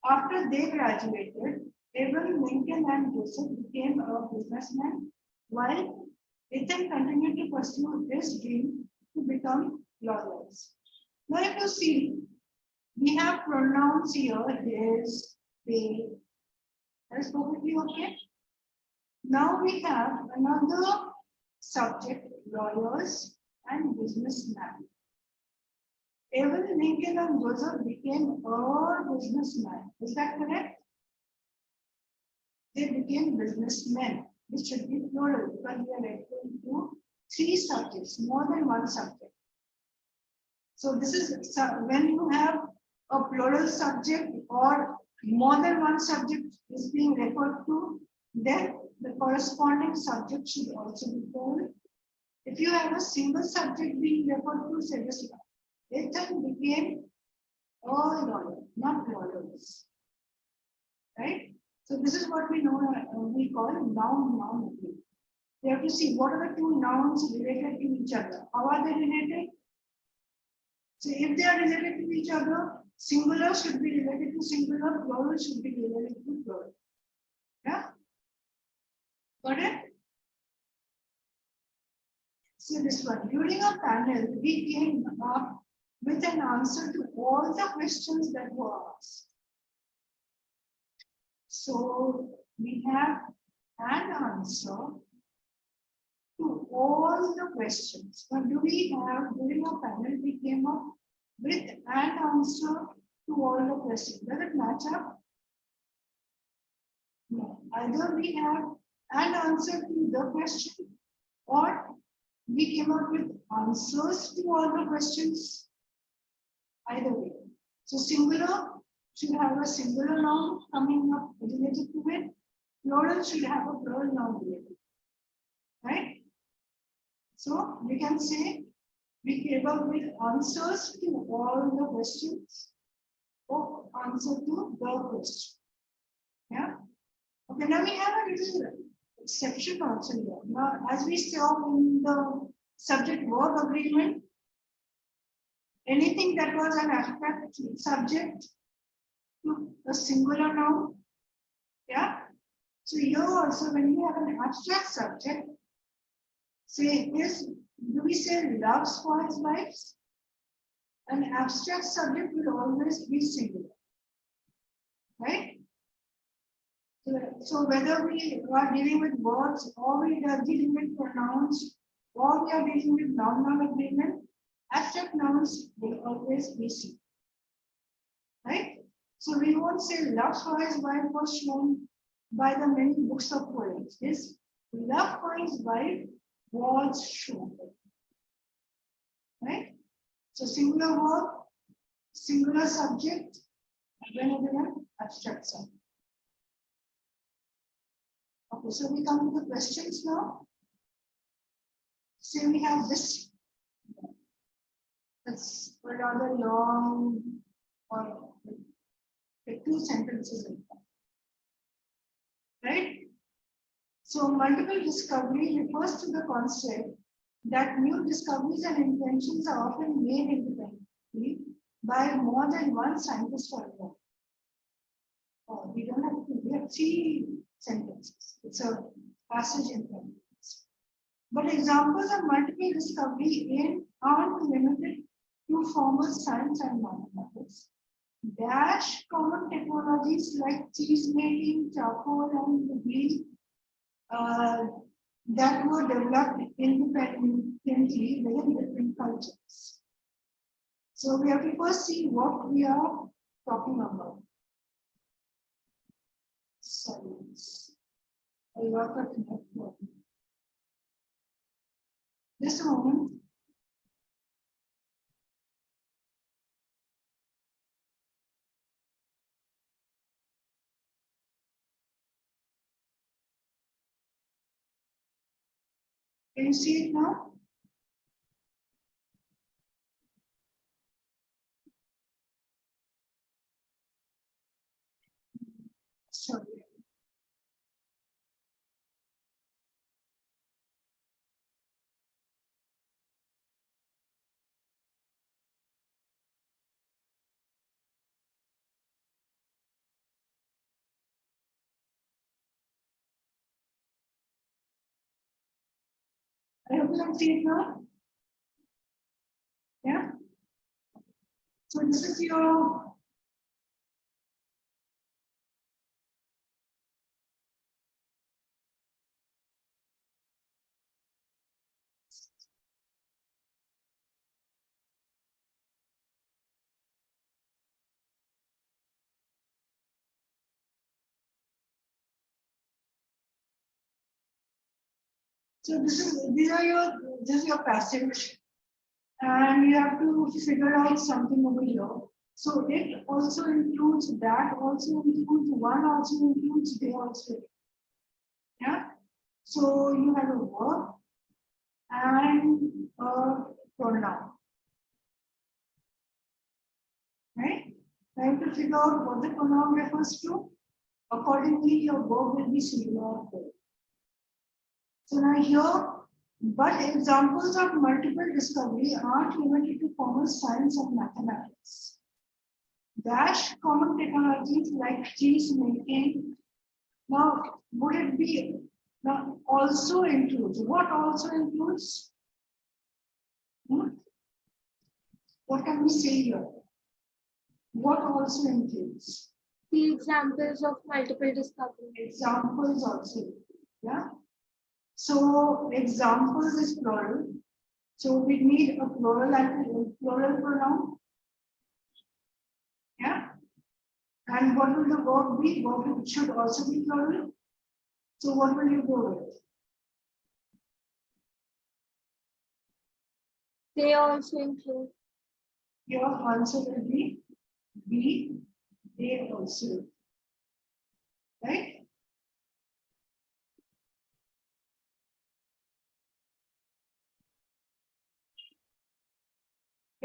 After they graduated, Abraham Lincoln and Joseph became a businessman, while Ethan continued to pursue his dream to become lawyers. Now, if you see, we have pronouns here, his, they. That is perfectly okay. Now we have another subject, lawyers and businessman. Abraham Lincoln and Joseph became a businessman. Is that correct? They became businessmen. This should be plural because we are referring to three subjects, more than one subject. So this is when you have a plural subject or more than one subject is being referred to, then the corresponding subject should also be plural. If you have a single subject being referred to, say this one, Ethan became a lawyer, not lawyers. Right? So this is what we know we call noun agreement. We have to see what are the two nouns related to each other. How are they related? So if they are related to each other, singular should be related to singular, plural should be related to plural. Yeah? Got it? So this one, during a panel, we came up with an answer to all the questions that were asked. So we have an answer to all the questions. What do we have during a panel? We came up with an answer to all the questions. Does it match up? No. Either we have an answer to the question or we came up with answers to all the questions. Either way. So singular should have a singular noun coming up related to it. Plural should have a plural noun related. Right? So we can say we came up with answers to all the questions or answer to the question. Yeah. Okay, now we have a little exception also here. Now, as we saw in the subject verb agreement, anything that was an abstract subject to a singular noun. Yeah. So here also, when you have an abstract subject, say this, do we say loves for his wives? An abstract subject will always be singular. Right? So whether we are dealing with words or we are dealing with pronouns or we are dealing with noun agreement, abstract nouns will always be singular. Right? So we won't say love for his wife was shown by the many books of poems. This love for his wife was shown. right? So singular verb, singular subject, and then again abstract subject. Okay, so we come to the questions now. Say we have this. That's a rather long or like 2 sentences in fact. Right? So multiple discovery refers to the concept that new discoveries and inventions are often made independently by more than one scientist or more. Oh, we don't have to, we have 3 sentences. It's a passage in sentence. But examples of multiple discovery aren't limited to formal science and mathematics. Dash common technologies like cheese making, charcoal, and the wheel that were developed independently within different cultures. So we have to first see what we are talking about. Science. Just a moment. Can you see it now? Sorry. I hope you can see it now. Yeah. So this is your so this is your passage, and you have to figure out something over here. So it also includes that, also includes one, also includes they also. Yeah. So you have a verb and a pronoun. Right? I have to figure out what the pronoun refers to. Accordingly, your verb will be singular or plural. So now here, but examples of multiple discovery aren't limited to formal science of mathematics. Dash common technologies like cheese making. Now, would it be now also includes? What also includes? What can we say here? What also includes? The examples of multiple discoveries. Examples also. Yeah. So examples is plural. So we need a plural and a plural pronoun. Yeah. And what will the verb be? Verb should also be plural. So what will you go with? They also include. Your answer will be B. They also. Right?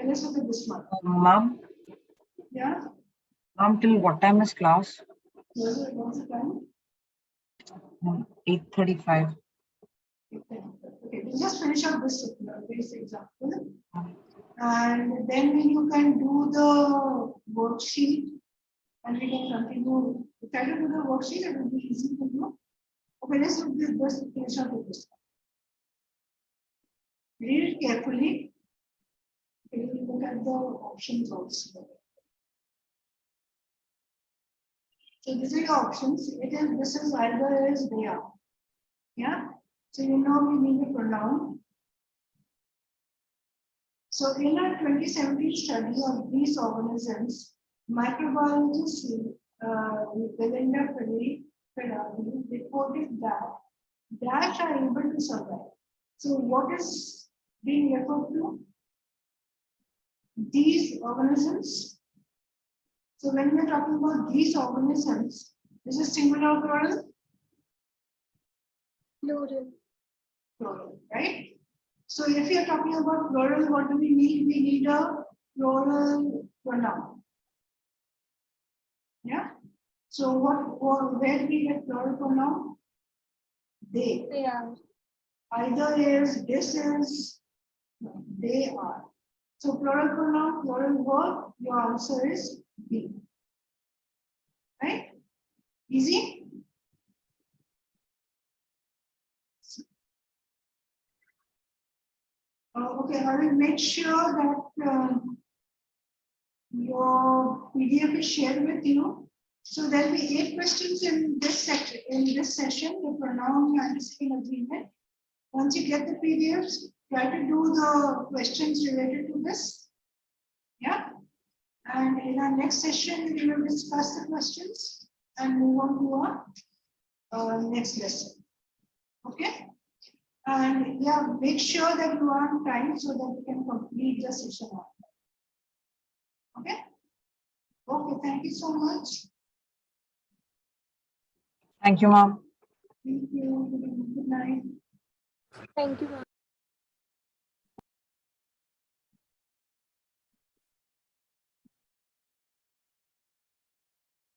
Okay, let's look at this one. Ma'am, Yeah. till what time is class? What's the time? 8:35. Okay, we'll just finish up this example. And then you can do the worksheet and we can continue. If I do the worksheet, it will be easy to do. Okay, let's do this. Let's finish up with this. Read it carefully. We will look at the options also. So these are your options. This is either is they are. Yeah. So you know we need a pronoun. So in a 2017 study of these organisms, microbiologist Belinda Ferrari reported that dash are able to survive. So what is being referred to? these organisms. So when we are talking about these organisms, this is singular or plural? Plural. Plural, right? So if you are talking about plural, what do we need? We need a plural pronoun. Yeah. So where do we get plural pronoun? They. They are. Either is, this is, no, they are. So plural pronoun, plural verb, your answer is B. Right? Easy? Okay, I will make sure that your PDF is shared with you. So there will be 8 questions in this section. In this session, the pronoun antecedent agreement. Once you get the PDFs, try to do the questions related to this. Yeah. And in our next session, we will discuss the questions and move on to our next lesson. Okay. And yeah, make sure that you are on time so that you can complete the session. Okay. Okay. Thank you so much. Thank you, ma'am. Thank you. Good night. Thank you.